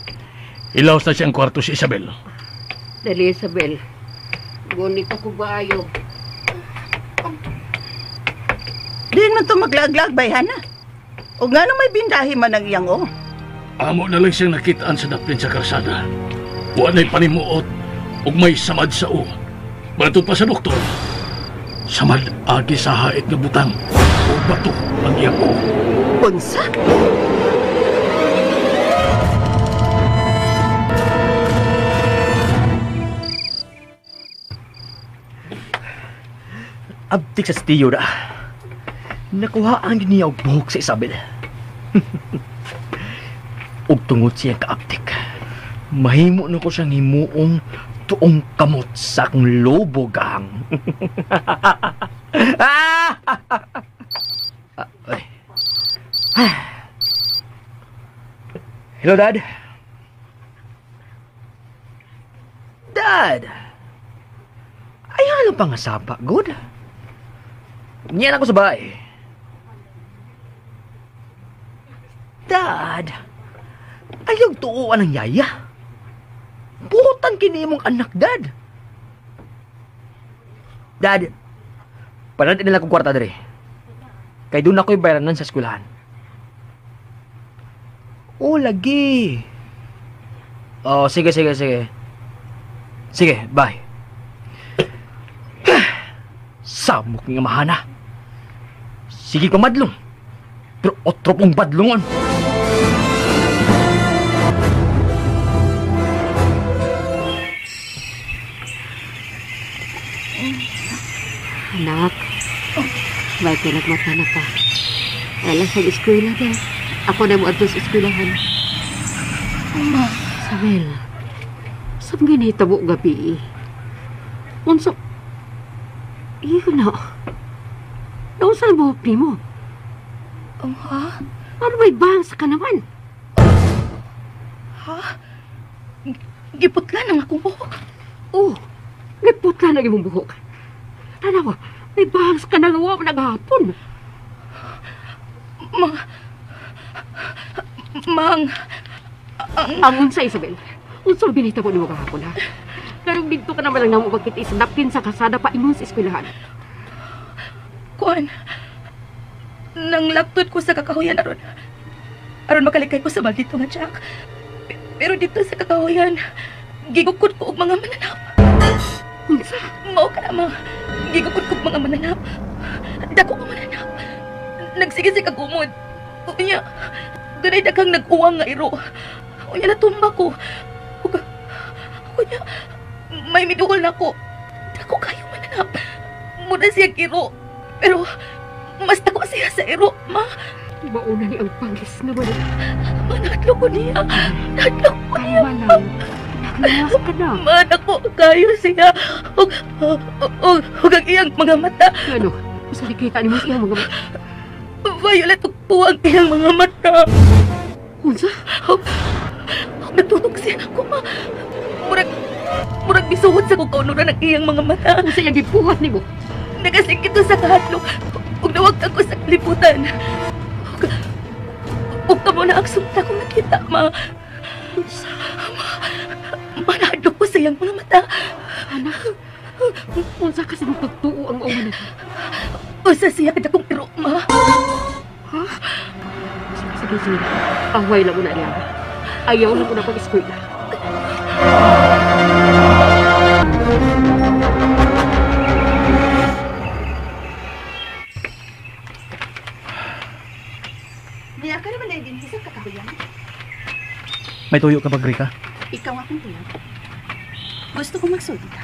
Ilaos na siyang kwarto si Isabel.
Dali, Isabel. Gunit ako ba ayo?
Diin man to maglaglag, bayhan na. O nga nang may bindahi man ang iyang o.
Amo na lang siyang nakitaan sa daplin sa karsada. Wanay panimuot ug may samad sa o. Bato pa sa doktor. Samad agi sa hait nga butang o bato ang iyang o.
Unsa?
Abtik sa stiyo na. Nakuhaan niya og buhok sa Isabel. Ug tungod siya kaaptik. Mahimo na ko siyang himuong tuong kamot sa akong lobo gang. Hello, Dad. Dad. Ayaw lang pangasapa, good? Niyan ako sa bahay. Dad, ayaw tuuan ng yaya. Buhutan kini mong anak, Dad. Dad, panad nila kong kwarta dere. Kay doon ako'y bayranan sa eskwelahan. Oh, lagi. Oh, sige. Sige, bye. Samok nga mahana. Sige ka madlong. Pero otro pong badlongon.
Anak, baik ka nagmata na ka. Alas sa eskwela ka. Ako na mo adto sa eskwelahan.
Ma.
Isabel, saan ganito mo gabi? Unso, yun na. Doon saan buhok ni mo?
Ha?
Ano may bangs ka naman?
Ha? Giputla ng akong buhok?
Oo, giputla ng imong buhok. Tanawa, may bangs ka na gawa naghapon. Ang unsa, Isabel. Unsa binita mo ni mo kahapon, ha? Karong dito ka naman lang nang magkita isanapin sa kasada pa ingon sa eskwelahan.
Kuan, nang laptod ko sa kakahuyan aron makalikay ko sa maldito nga Jack. Pero dito sa kakahuyan, gigukod ko og mga mananap.
Unsa?
Mao ka naman, gigukod ko og mga mananap. Dako nga mananap. Nagsigisig kag umod. Unya, dunay daghang nag-uwang nga iro. Unya natumba ko. Unya, may midukol na ko. Dako kayo mananap. Muna siya kiro. Pero, mas dako siya sa iro, ma.
Mauna ni ang panggis naman.
Manatlo ko niya. Natlo ko niya.
Nakalawas ka na.
Manako kayo siya. Huwag ang iyang mga mata.
Ano? Masa nakita ni mo iyang mga mata?
Violet ug puwang iyang mga mata.
Unsa?
Natutok siya ako, ma. Murag bisuhod sa kukaunuran ng iyang mga mata.
Unsa yung gipuhat ni mo?
Nagasing ito sa kahadlok. Ug nawag ako sa kalibutan. Ug kamo na ang sumta kong nakita, ma. Manado ko sa iyang mga mata.
Anak, unsa kasi magpagtuo ang uma na to?
Usa siya kada kong iro, ma.
Ha? Sige. Away lang mo na niya. Ayaw na mo na pag-eskwela.
Niya ka naman na din sa kakahuyan.
May tuyo ka ba, Grika?
Ikaw akong tuyan. Gusto kong magsulti ka.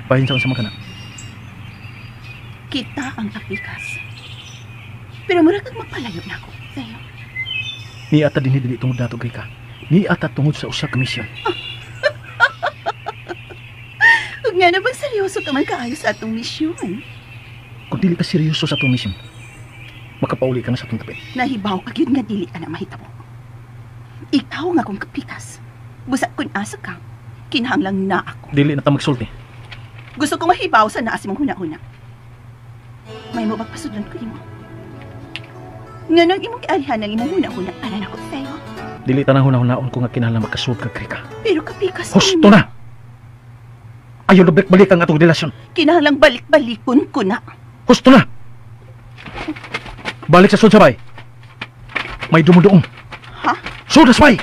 Pahin sa unsama ka na.
Kita ang apikas. Pero mura kang magpalayo na ako sa'yo.
Ni ata din dili tungod nato, Grika. Ni ata tungod sa usa ka misyon.
Huwag nga naman seryoso ka man kaayo sa atong misyon.
Kung dili ka seryoso sa atong misyon, makapauli ka na sa atong tabi.
Nahibaw ka yun nga dili ka na mahitabo. Ikaw nga kung kapikas. Busak kun asa ka, kinahanglang na ako.
Dili na ta magsulti.
Gusto ko mahibaw sa naas mong huna-huna. May mo magpasudlan ko mo. Nga nang imong kialihan ng imong huna-huna, anan ako sa'yo.
Dili ta na hunahunahon ko nga kinahanglan magkasuod ka, Grika.
Pero kapikas
Husto na! Ayaw na balik ang atong relasyon.
Kinahanglang balik-balikon ko na.
Husto na! Balik sa sudsabay. May dumudoong.
Ha?
Sudasbay!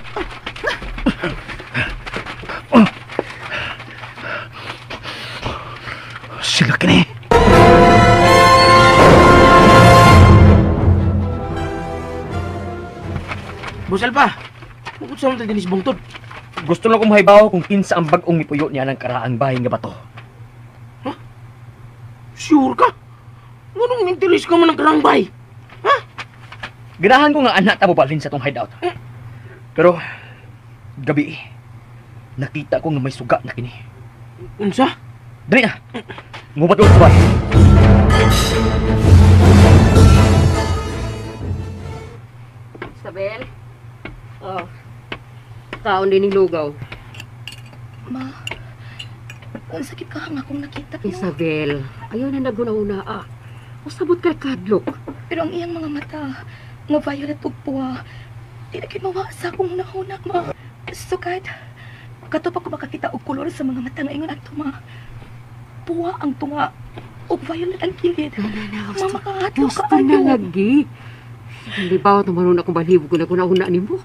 Sila kini.
Boss Alpa, kung saan mo dinis bungtod?
Gusto lang kong mahibaw kung kinsa ang bagong mipuyo niya ng karaang bahay nga bato.
Sure ka? Nganong interes ka man ng karambay?
Ganahan ko nga anak ta balhin sa tong hideout. Pero, gabi, nakita ko nga may suga na kini.
Unsa?
Dali na! Ngubat ulit sa bahay.
Isabel? Oh. Taon din ng lugaw.
Ma, ang sakit ka nga akong nakita mo.
Isabel, ayaw na naguna-una. Usabot kay kadlok.
Pero ang iyang mga mata, nga violet ug puwa, di na kinawasa akong nahuna, ma. So kahit, kato pa ko makakita og kolor sa mga mata nga ingon ato, ma. Puwa ang tunga, ug violet ang kilid. Ma, makahatlo ka
Gusto na
ayo.
lagi. Hindi ba ako tumaroon akong balhibo ko na kuna-una ni mo?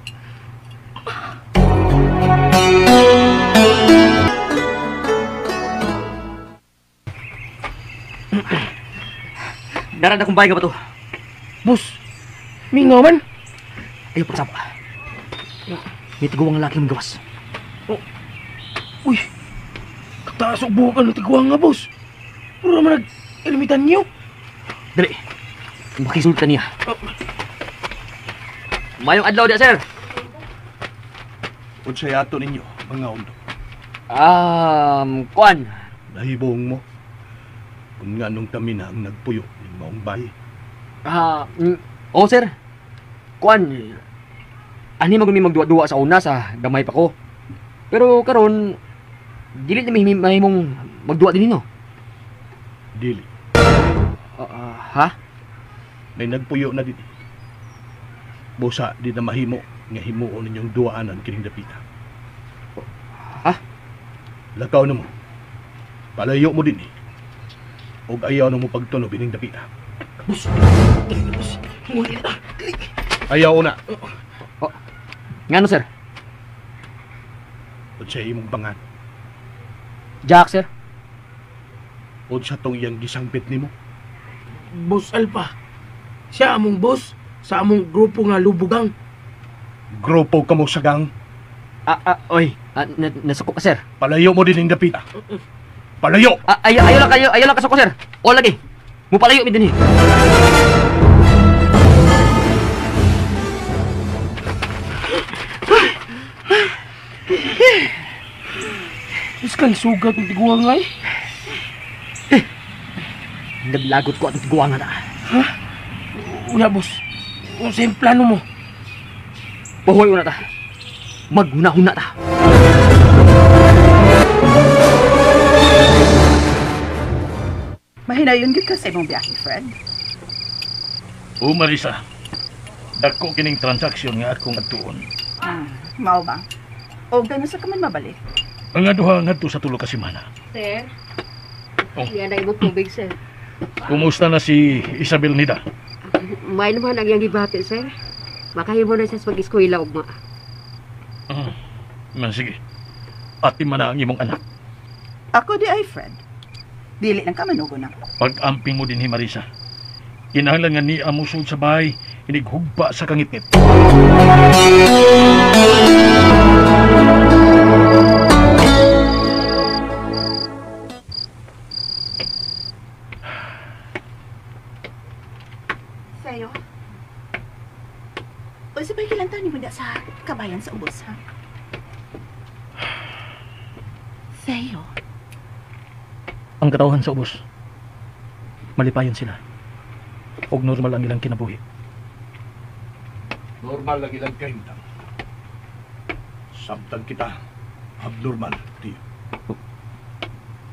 Darad akong bahay nga ba to?
Boss, mingaw man.
Ayaw pagsapa. May tiguang laki mong gawas.
Uy, kataas og buhok ng tiguang nga, boss. Puro naman nag-ilimitan niyo.
Dali. Makisultan niya. Mayong adlaw dia, sir.
Unsay ato ninyo, mga undo.
Kuan.
Nahibong mo. Kung nga nung kami na ang nagpuyo ng maong bayi.
Oo, sir. Kuan. Ani magumi magduwa-duwa sa una sa gamay pa ko. Pero karon dili na mahimong magduwa din nino.
Dili.
Ha?
May nagpuyo na din. Busa, di na mahimo nga himuon ninyong duwaanan kining dapita.
Ha?
Lakaw na mo. Palayo mo din eh. Og ayaw na mo pagtunog ining dapita.
Boss, boss.
Ayaw na.
Ngano, sir?
O siya imong pangan.
Jack, sir.
O siya tong iyang gisangpit nimo.
Boss Alpa, siya among boss sa among grupo nga lubugang.
Grupo ka mo sa gang.
Oy. Nasuko ka, sir.
Palayo mo din ang dapita. Palayo!
Ayaw lang kasuko, sir. O lagi. Mupalayo mi din eh.
Is kang sugat ng tiguang nga eh.
Naglagot ko at tiguangan na.
Ha? Una, boss. Kung sa yung plano mo.
Pahuay una ta. Maghuna-huna ta.
Mahinayon gid ka sa imong biyahe, Fred.
O Marisa, Dako kining transaksyon nga akong atuon.
Mao ba? O gano'n sa kaman mabalik?
Ang aduha ngadto sa tulo ka semana.
Sir,
Oh.
yan na imong tubig, sir.
Kumusta na si Isabel Nida?
May naman ang iyang gibati, sir. Makahimo na siya sa pag-eskwela ugma.
Sige. Ati man na ang imong anak.
Ako di ay Fred. Dili lang ka manugo na.
Pag-amping mo din ni Marisa. Kinahanglan nga ni amusod sa bahay, inighugba sa kangitngit.
Sayo. O sabay kilantaw ni mo na sa kabayan sa ubos, ha? Sayo.
Ang katawhan sa ubos, malipayon sila. Og normal ang ilang kinabuhi.
Normal lang ilang kahintang. Sabtag kita, abnormal, tiyo.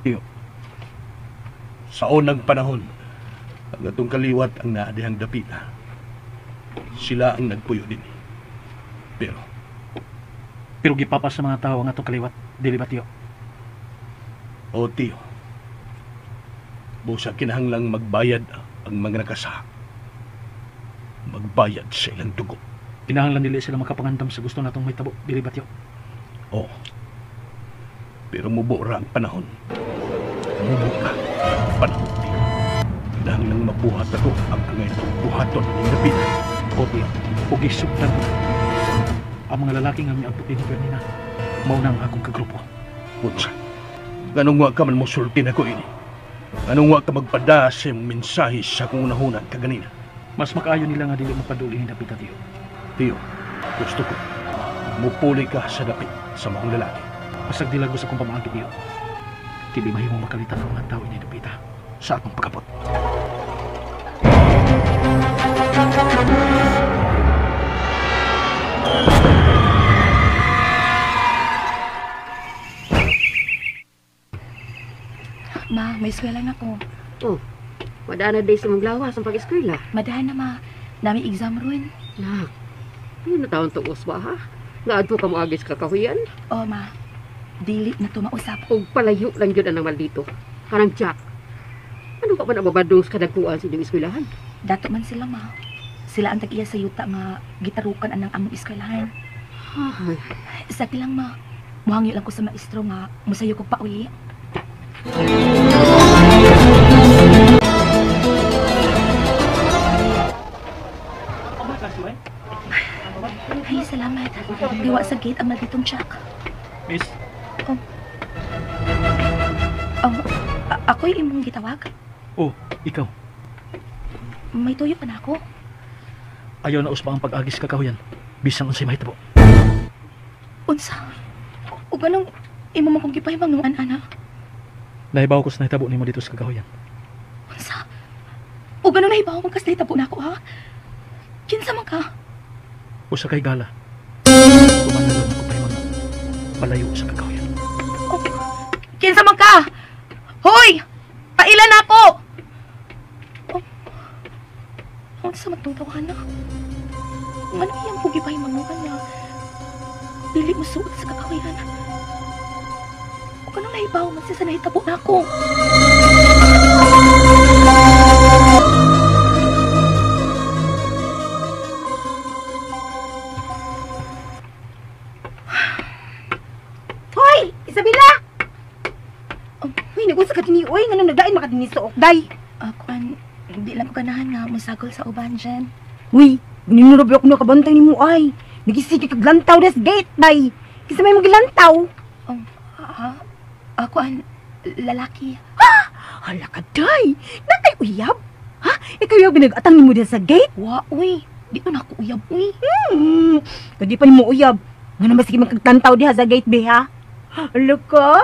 Tiyo.
Sa unang panahon, ang atong kaliwat ang naadihang dapita. Sila ang nagpuyo din.
Pero gipapas sa mga tao ang atong kaliwat, dili ba tiyo?
O tiyo, busa kinahanglang magbayad ang mga nakasaha. Magbayad sa ilang dugo.
Kinahanglan dili sila makapangandam sa gusto natong may tabo, dili ba tiyo?
Oo. Pero mubo ra ang panahon. Mubo ra ang panahon, tiyo. Kinahanglang mabuhat ako ang angay buhaton ng dapita.
O tiyo, o gisugtan ko. Ang mga lalaki nga may agputin ni Bernina, mauna ang akong kagrupo.
Unsa? Ganong wa ka man mo sultin ako ini? Anong wa ka magpada sa iyong mensahe sa kung unahunan kaganina?
Mas makaayo nila nga dili mapaduli ni dapita tiyo.
Tiyo, gusto ko. Mupuli ka sa dapit sa mga lalaki.
Pasag dilag sa kong pamaagi tiyo. Kili mahimong makalitan ang mga tao ni dapita sa akong pagkapot.
Ma, may eskwela na ko.
Oh, madana day sa maglawas ang pag-eskwela.
Madahan na, ma. Dami exam ron.
Nak, yun na taon tungos ba, ha? Naadto ka mo agis kakahuyan?
O, ma. Dili na to mausap.
Kung palayo lang yun ang dito. Karang Jack. Ano ka ba nababadong sa kadagkuan sa inyong eskwelahan?
Dato man sila, ma. Sila ang tag-iya sa yuta nga gitarukan anang among eskwelahan.
Ay.
Saki lang, ma. Muhangyo lang ko sa maestro nga musayo ko pa uli. Ay, salamat. Gawa sa gate ang malditong Jack.
Miss?
Ako'y imong gitawag.
Oh, ikaw.
May tuyo pa na ako.
Ayaw na usba ang pag-agis kakahuyan. Bisang unsay mahitabo.
Unsa? O ganong imo mo kong gipahimang nung ana?
Nahibaw ko sa nahitabo nimo dito sa kakahuyan.
Unsa? O ganong nahibaw mo kas nahitabo na ako, ha? Kinsa man ka?
Usa kay gala. Kumandaron ako pahimang palayo sa kakahuyan.
Oh, kinsa man ka? Hoy! Pailan na ako! Oh, unsa man tong tawanan? Ano iyang pugipahimang nung kanya? Dili mo suot sa kakahuyan. Kung anong nahibaw man siya sa nahitabo na ako.
Hoy! Isabela! Uy, nag-usa ka din uy. Nga nung nagdain makadinis sa okday.
Hindi lang ko ganahan nga musagol sa uban dyan.
Uy, ninurabi ako nakabantay ni mo ay. Nagisiki kaglantaw des gate, bay. Kasi may magilantaw.
Ako ang lalaki.
Ha? Hala ka, day. Natay uyab? Ha? Ikaw yung binag-atang ni mo din sa gate?
Wa, uy. Di pa na ako uyab, uy.
Kadi pa ni mo uyab. Nga naman sige magkaglantaw diha sa gate, be, ha? Hala ka.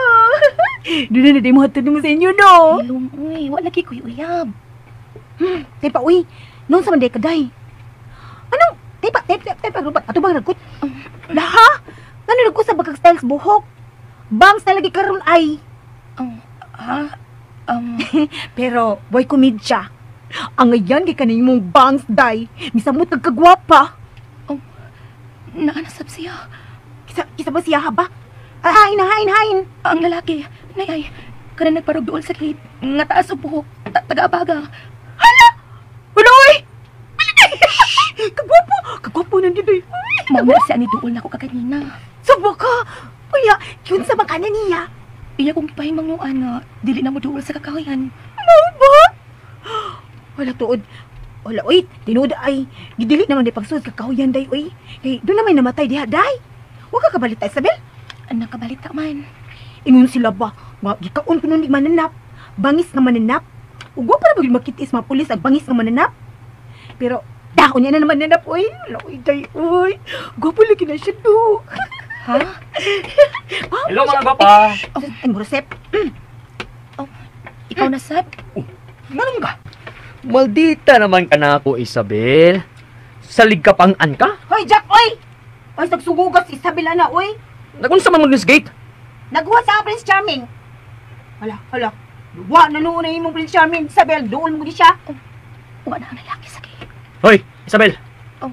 Doon na di mo hatod mo sa inyo, no?
Ilong, uy. Wa lagi ko'y uyab.
Tay pa, uy. Noon sa manday ka, day. Anong? Tay pa, rubat. Ato bang nagkut? Laha? Ano nagkut sa bagag styles buhok? Bangs na lagi karon ay. Pero, boy komedya. ang ayan kay kaning mong bangs, day. Misamot kagwapa.
Oh, naanasab siya.
Kisa ba siya ba? Hain.
Ang lalaki, nay, kana nagparog doon sa gate, nga taas o buhok, taga-abaga.
Uloy! Kagwapo nandiyo, day.
Mauna siya ni doon ako kaganina.
Subo ka! Uya, yun sa makana niya.
Iya kong ipahimang nuan nga, dili na mo doon sa kakawayan.
Mau ba? Wala tuod. Wala, oy, tinuod ay. Gidili naman di pagsuod kakahuyan, day, oy. Kay, doon naman namatay diha, day. Huwag ka kabalita, Isabel.
Anak kabalita man.
Ingon sila ba? Gikaon ko nun di mananap. Bangis nga mananap. Ugwa para bagay makitis mga pulis ang bangis nga mananap. Pero, dahon niya na naman nanap, oy. Wala, oy, day, oy. Gwapo lagi na siya, do.
Ha?
Hello mga gwapa!
Ay, Morosep.
Oh, ikaw na, Sab?
Manong ka? Maldita naman ka na ako, Isabel. Salig ka pang an ka?
Hoy, Jack, oy! Oy, nagsugugas si Isabel na, oy.
Nagunsa man mo nis gate?
Naghuwa sa Prince Charming. Hala. Wa na noon na imong Prince Charming. Isabel, doon mo di siya.
Wala na ang lalaki sa gate.
Hoy, Isabel.
Oh.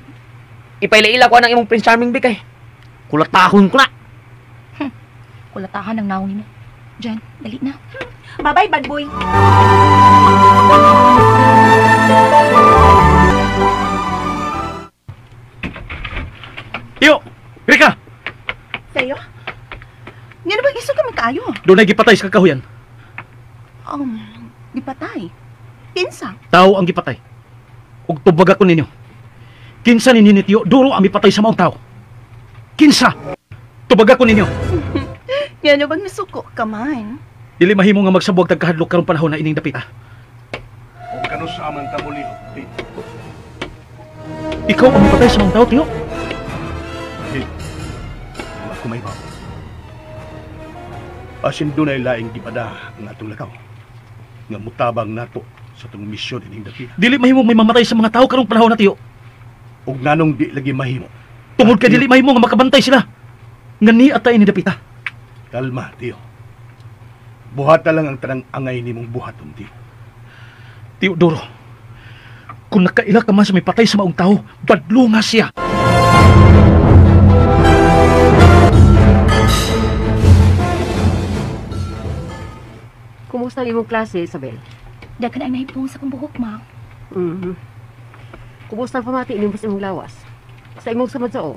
Ipailaila ko ng imong Prince Charming bikay. Kulatahon ko na.
Kulatahan ng naong mo. Jan, dali na.
Bye-bye, bad boy.
Tiyo! Rika!
Sayo? Nga na ba iso kami kayo?
Doon ay gipatay sa kakahuyan.
Gipatay. Kinsa?
Tao ang gipatay. Ug tubag ako ninyo. Kinsa ni Tiyo, duro ang mipatay sa maong tao. Kinsa! Tubag ako ninyo.
Nga na bang nasuko ka man?
Dili mahimo nga magsabuag tagkahadlok karong panahon na ining dapita.
Kung kano sa amang kamuli,
Ikaw ang mipatay sa maong tao, Tiyo?
Wala ko may bawa. Asin doon ay laing gipada ang atong lakaw. Nga mutabang nato sa itong misyon ining dapita.
Dili mahimo may mamatay sa mga tao karong panahon na, Tiyo.
Ug nanong di lagi mahimo.
Tungod ka dili mahimo nga makabantay sila. Nga ni atay ni dapita.
Kalma, Tiyo. Buhata lang ang tanang angay ni mong buhaton, Tiyo.
Teodoro, kung nakaila ka man sa may patay sa maong tao, badlo nga siya.
Kumusta ang imong klase, Isabel?
Dagan ang nahibong sa kong buhok, ma.
Kumusta ang pamati mo sa imong lawas? Sa imong samad sa o?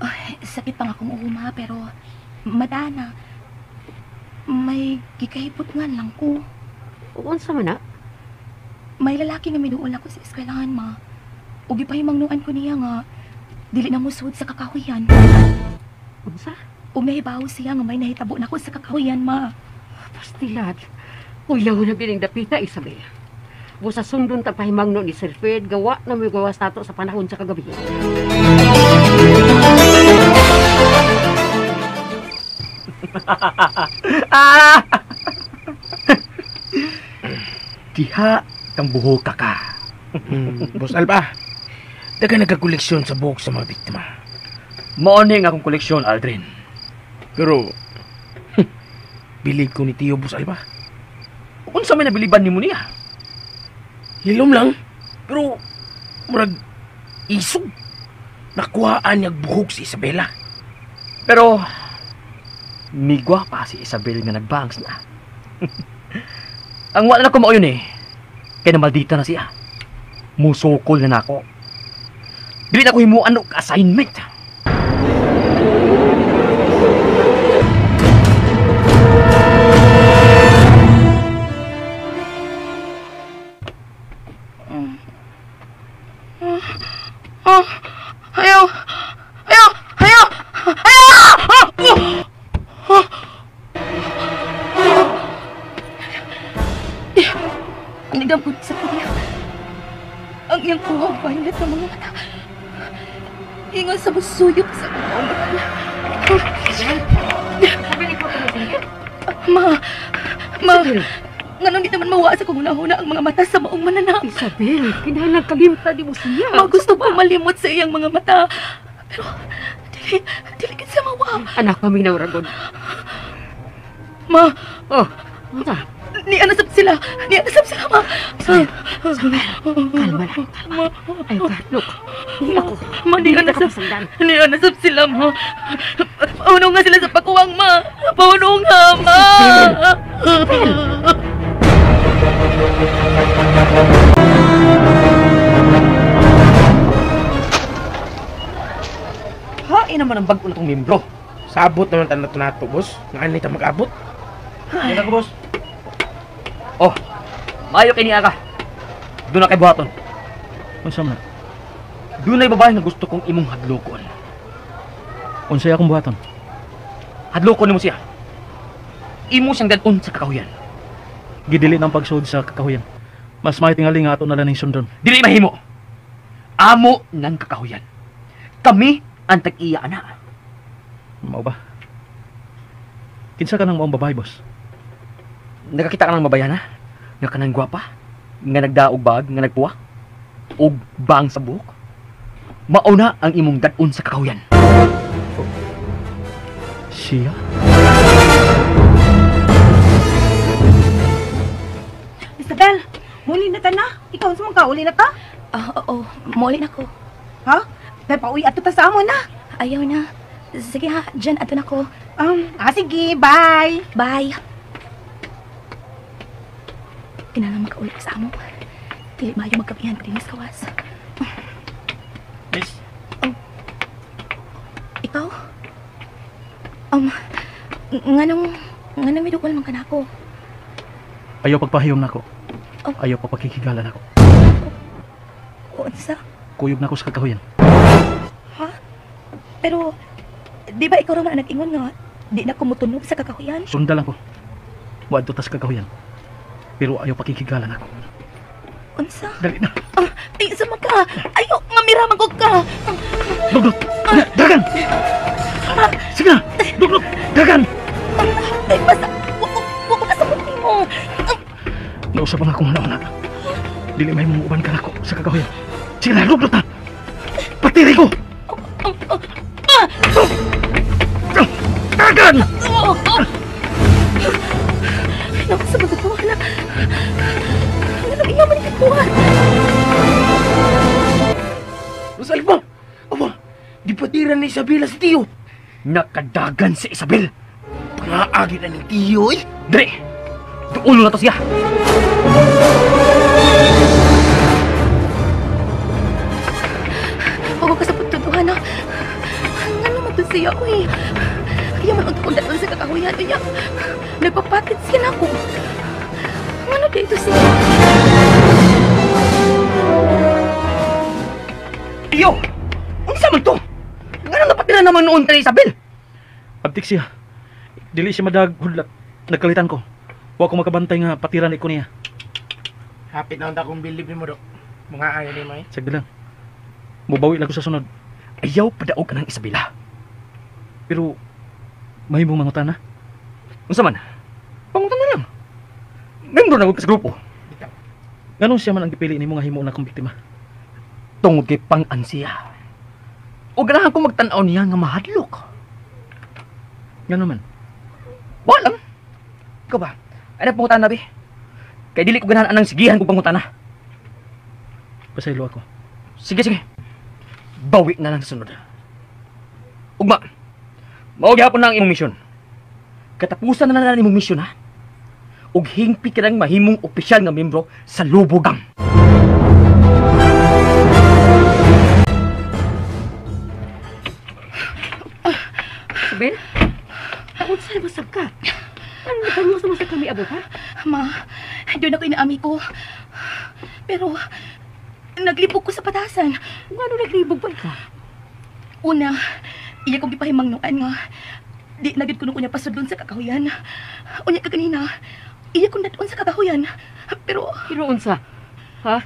Ay, sakit pa nga akong uma, pero madana. May gikahipot nga lang ko.
Unsa man na?
May lalaki nga miduol ako sa eskwelahan, ma. Ug gipahimang nuan ko niya nga dili na musud sa kakahuyan.
Unsa?
Ug nahibaw siya nga may nahitabo na ko sa kakahuyan, ma.
Pastilat. Uyaw na bining dapita, Isabel. Busa sundon ta pahimang no ni Sir Fred, gawa na may gawas nato sa panahon sa kagabi.
Diha kang buho ka. Boss Alba, daga nagkakoleksyon sa buhok sa mga biktima.
Maoning akong koleksyon, Aldrin.
Pero, bilig ko ni Tiyo, Boss Alba.
Kung sa may nabiliban ni mo niya?
Hilom lang, pero murag isog. Nakuhaan niyag buhok si Isabela.
Pero, migwa pa si Isabel nga nagbangs na. Ang wala na ko mao yun kaya namaldita na siya. Musukol na nako. Dili na ko himuan og assignment.
Ang nagambot sa kuya. Ang iyang kuha violet ng mga mata. Ingon sa busuyot sa mga mata. Ma, nga di naman mawa sa kung ang mga mata sa maong manana.
Isabel, kinahanglan kalimta di mo siya.
Ma, gusto ko malimot sa iyang mga mata. Pero, dili sa mawa.
Anak, paminaw ragon.
Ma,
Oh, ano?
Ni anasap sila, ma.
Isabel, kalma lang, kalma. Ay, ka, look. Hindi ako.
Hindi ka
kapasagdan.
nasab sila, ma. Pauno nga sila sa pakuwang, ma. Pauno nga, ma.
Hain naman ang bag-ulo tong membro.
Sabot naman tayo nato, boss. Nga nita mag-abot.
Yan ako, boss. Oh, maayo kay niya ka. Doon na kay buhaton.
Unsa man?
Doon na babae na gusto kong imong hadlokon.
Unsay akong buhaton?
Hadlokon nimo siya. Imo siyang dadon sa kakahuyan.
Gidili ng pagsud sa kakahuyan. Mas may tingali nga ato na lang sundon.
Dili mahimo. Amo ng kakahuyan. Kami ang tag-iya ana.
Mao ba? Kinsa ka nang maong babae, boss?
Nakakita ka ng mabayan ha? Nga kanang gwapa? Nga nagdaog bag? Nga nagpuwa? O bang sa buhok? Mauna ang imong dadon sa kakahuyan.
Siya?
Isabel, muli na ta na. Ikaw sa mga uli na ta?
Oo, muli na ko.
Ha? Dahil pauwi ato ta sa amon na.
Ayaw na. Sige ha, dyan ato na ko.
Sige, bye.
Bye. Kinala magkaulit sa amo. Dili mayo magkabihan pa din sa kawas.
Miss?
Ikaw? Nganong may dukol man ka na ako.
Ayaw pagpahiyom nako.
Oh.
Ayaw pagpakikigalan ako.
Unsa?
Kuyog nako sa kakahuyan.
Ha? Pero, di ba ikaw naman ang nag-ingon nga, di na kumutunog sa kakahuyan?
Sunda lang ko. Waad to tas kakahuyan. Pero ayaw pakikigalan ako.
Unsa?
Dali na.
Ay, sama ka! Ayaw, mamiraman ko ka!
Duglot! Dagan! Sige na! Duglot! Dagan!
Ay, basta! Huwag ko kasabutin mo!
Nausapan akong hanaw-hana. Dili may mumuuban ka nako sa kakahuyan. Sige na, duglot na! Patiri ko! Dagan!
Naku, sa magagawa na. Ano iya man ikuha?
Rosalba! Aba, di patiran ni Isabela si Tiyo.
Nakadagan si Isabel.
Pangaagi na ni Tiyo eh.
Dre! Duulo na to siya.
Huwag ka sa pagtutuhan na. Ano naman to siya ko eh. Kaya man unta-unta doon sa kakahuyan niya. Nagpapatit siya na ako. Ano dito siya?
Iyo! Unsa man to? Ngano napatira naman noon kay Isabel?
Abtik siya. Dili siya madag hudlat. Nagkalitan ko. Wa ko makabantay nga patiran ko niya.
Hapit na unta kong bilib ni mo, Dok. Mga ayaw ni mo eh.
Sagdi lang. Mubawi lang ko sa sunod.
Ayaw padaog ka ng Isabela.
Pero mahimong mangutan na.
Unsa man? Pangutan na lang. Membro na sa grupo.
Ganun siya man ang gipili nimo nga himo na kong biktima.
Tungod kay pang-ansiya. O ganahan ko magtanaw niya nga mahadlok.
Ganun man.
Walang. Ikaw ba? Ay na pangutan na, be. Kaya dili ko ganahan anang sigihan kong pangutan na.
Pasaylo ako.
Sige, sige. Bawi na lang sa sunod. Ugma, maugihapon na ang imong misyon. Katapusan na lang imong misyon, ha? Ug hingpi ka ng mahimong opisyal nga membro sa Lobo Gang.
Isabel? Ako sa'yo masab ka. Ano natanong sa masab kami abo, ha?
Ma, doon ako inaami ko. Pero, naglipog ko sa patasan.
Ano naglibog ba ka?
Una, iya kong gipahimangnuan nga. Di nagid ko nung kunya pasudlon sa kakahuyan. Unya ka kanina, iya kong dadon sa kakahuyan. Pero
unsa? Ha?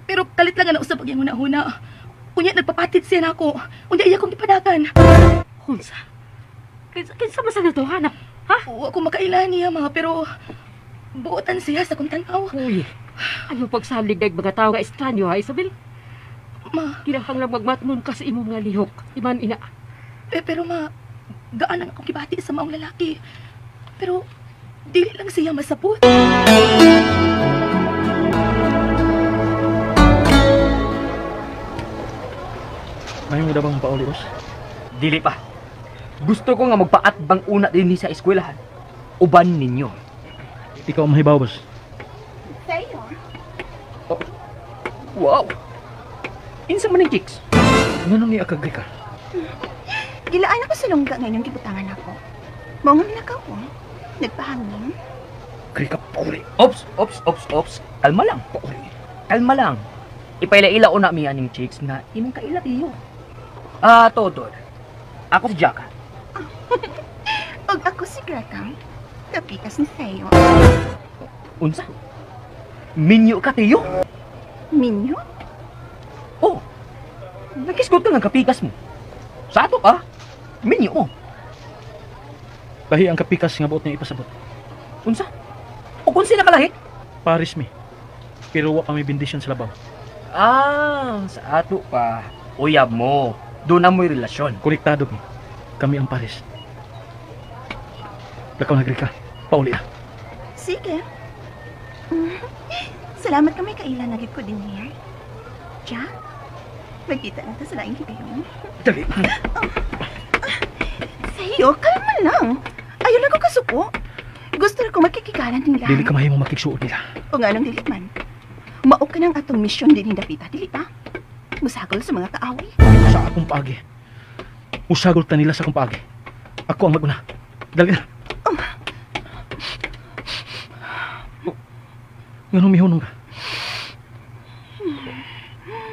Pero kalit lang nga nausap ang huna-huna. Unya nagpapatit siya na ako. Unya iya kong gipadagan.
Unsa? Kinsa ba sa nato, hanap? Ha?
Wa ko makailan niya, ma, pero buotan siya sa kong tanaw.
Uy, ano pagsalig na mga tao nga estranyo, ha, Isabel?
Ma,
kinahang lang magmatnon ka sa imong nga lihok. Iman ina.
Pero ma, gaan lang akong kibati sa maong lalaki. Pero, dili lang siya masapot.
mo dabang pauli, boss?
Dili pa. Gusto ko nga magpaatbang una din sa eskwelahan. Uban ninyo.
Ikaw ang mahibaw, boss.
Sa'yo.
Wow! Insa man ang chicks?
Nganong niya kag Grika?
Gilaan ako sa lungga ngayon gibutangan ako. Maungon na ka ko. Nagpahangin.
Grika, pauli.
Ops. Kalma lang. Kalma lang. Ipaila-ila una mi aning chicks nga imong kaila iyo. Todor. Ako si Jaka.
Og ako si Grakang. Kapikas ni Sa'yo.
Unsa? Minyo ka tiyo?
Minyo?
Oh. Nakisgot ka nga kapikas mo. Sa ato ka? Minyo mo.
Lahi ang kapikas nga buot niya ipasabot.
Unsa? O kung sila kalahi?
Paris mi. Pero wa kami bendisyon sa labaw.
Sa ato pa. Uyab mo. Doon na mo'y relasyon.
Konektado mi. Kami ang Paris. Lakaw na Grika. Pauli na.
Sige. Salamat kami kailan nagit ko din here. Jack, magkita natin sa laing kibiyon.
Dali.
Sa'yo, kalma lang. Ayaw lang ko kasuko. Gusto na ko makikikalan nila.
Dili ka mahimong makiksuot nila.
O nga nang dili man. Mao ka ng atong misyon din hindapita, dili ta? Musagol sa mga kaaway.
Sa akong paagi. Usagol ta nila sa akong paagi. Ako ang maguna. Dali na. Nganong mihunong ka?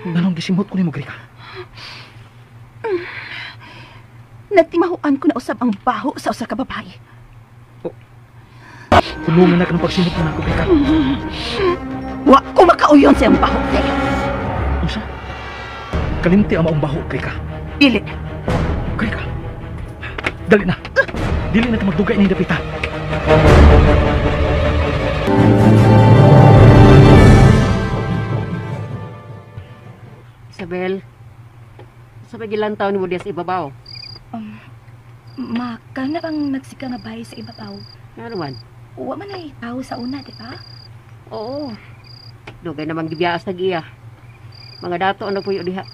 Nganong gisimot ko ni mo, Grika?
Nagtimahuan ko na usab ang baho sa usa ka babae.
Tulungan na ka ng pagsimot mo na ako, Grika.
Wa ko makauyon sa iyang baho, Teo.
Usa? Kalimti ang maong baho, Grika.
Dili.
Grika. Dali na. Dili na ito magdugay ni Dapita.
Isabel, sa pagilang taon mo diya sa ibabaw?
Maka na bang nagsika nga bahay sa ibabaw?
Ano naman?
Uwa man ay tao sa una, di ba?
Oo. Dugay namang gibiyaas na giya. Mga dato ano puyo diha.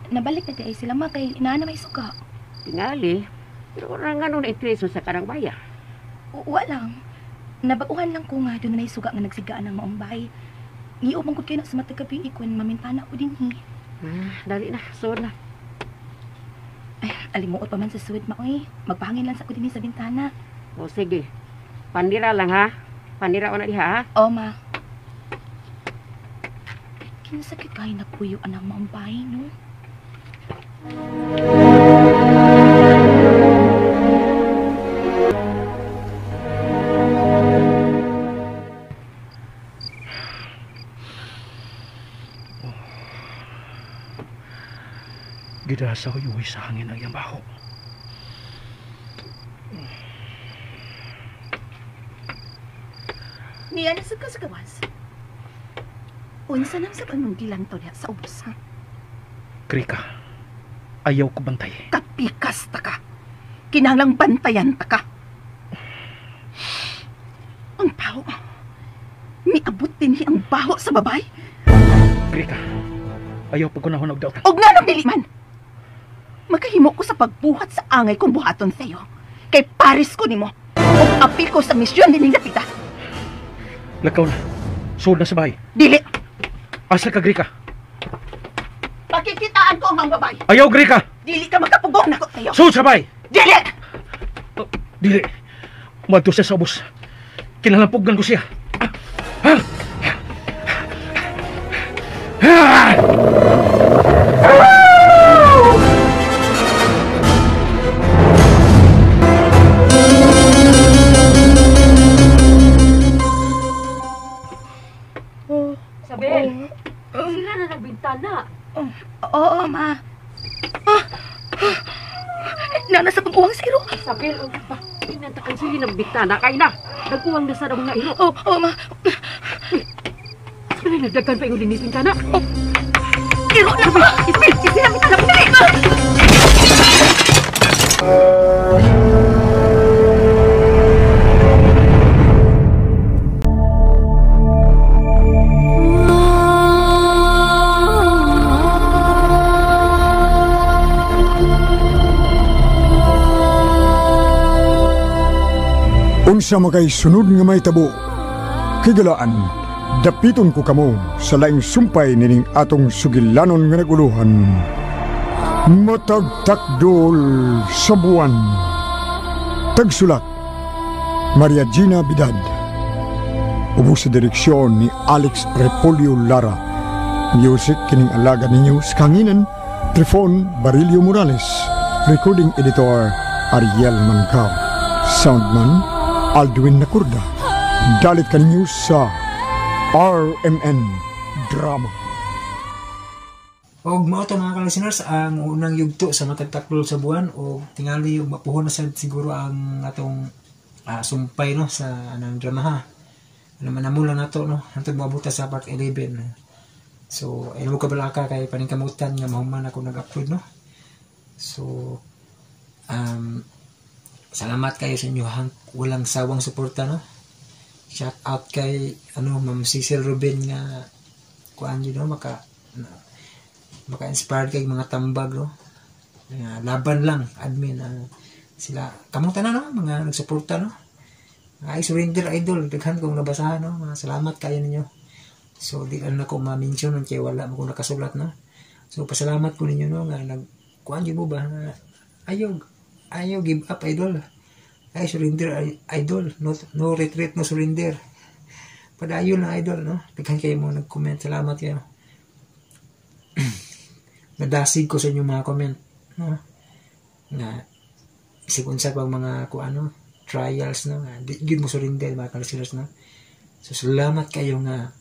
Nabalik na di ay sila ma kay inaana may suka.
Tingali. Pero orang nga nung na-intereso sa karang baya.
Uwa lang. Nabaguhan lang ko nga doon na suga nga nagsigaan ng maong bahay. Giupang ko kayo na sa matagabi kung mamintana ko din
Dali na. Suod na.
Ay, alimuot pa man sa suwid maoy. Magpahangin lang sa ko din sa bintana.
O sige. Pandira lang ha. Pandira o na diha ha.
O ma. Kinasakit kayo na puyo ang maong bahay, no?
Gidasa ko yung sa hangin ang iyang baho.
Niya na sa kasagawas. Unsa nang sa panunggilan to niya sa ubos, ha?
Grika, ayaw ko bantay.
Kapikas ta ka. Kinahanglang bantayan ta ka. Ang baho. Miabot din ang baho sa babay.
Grika, ayaw pagkunahon og dautan.
Og nga nang dili man. Makahimo ko sa pagbuhat sa angay kong buhaton sa'yo. Kay Paris ko nimo. Og apil ko sa misyon din ng Dapita.
Lakaw na. Sold na sa bahay.
Dili.
Asa ka, Grika?
Pakikitaan ko ang babay.
Ayaw, Grika!
Dili ka magkapugong na ko sa'yo.
Sold sa bahay!
Dili!
Dili. Madto siya sa ubos. Kinalampugnan ko siya.
Isabel, sila na nagbintana.
Oo, ma. Nasa pag-uwang sa iro.
Isabel, pinantakan sila ng bintana. Kaya na, nagkuwang na sa mga iro.
Oo, ma.
Isabel, nagdagan pa yung linis bintana.
Iro na, ma. Isabel, sila bintana. Pinali.
Unsa makay sunod nga may tabo. Kigalaan, dapiton ko kamo sa laing sumpay nining atong sugilanon nga naguluhan. Matagtakdol sa buwan. Tagsulat, Maria Gina Bidad. Ubos sa direksyon ni Alex Repolyo Lara. Music kining alaga ninyo sa kanginan, Trifon Barilio Morales. Recording editor, Ariel Mancao. Soundman, Aldwin Nakurda. Dalit ka ninyo sa RMN Drama.
Og mao to mga ka-listeners ang unang yugto sa Matagtakdol sa buwan o tingali yung mapuhon na sad siguro ang atong sumpay no sa anang drama ha. Ano man namula na to no hantod mabuta sa part 11. So ayun mo kabalaka kay paningkamutan nga mahuman ako nag-upload no. So salamat kayo sa inyo walang sawang suporta no. Shout out kay Ma'am Cecil Ruben nga kuan no maka-inspired kay mga tambag no. Laban lang admin sila kamutan na no mga nagsuporta no. Ay surrender idol daghan kong nabasahan no. Salamat kayo ninyo. So di na ko ma-mention kay wala mo ko nakasulat no. So pasalamat ko ninyo no nga nagkuan gyud mo ba ayaw give up idol. Ay surrender idol no retreat no surrender. Padayon na idol no. Daghan kayo mo nag-comment. Salamat kayo. Nadasig ko sa inyong mga comment no nga sigun sa pag mga trials no di gid mo surrender mga ka-listeners no. So salamat kayo nga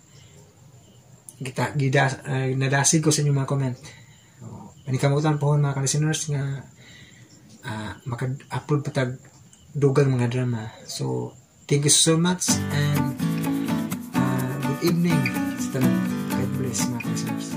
nadasig ko sa inyong mga comment. Panikamutan po mga ka-listeners nga maka-upload patag dugang mga drama. So thank you so much and good evening. God bless mga ka-listeners.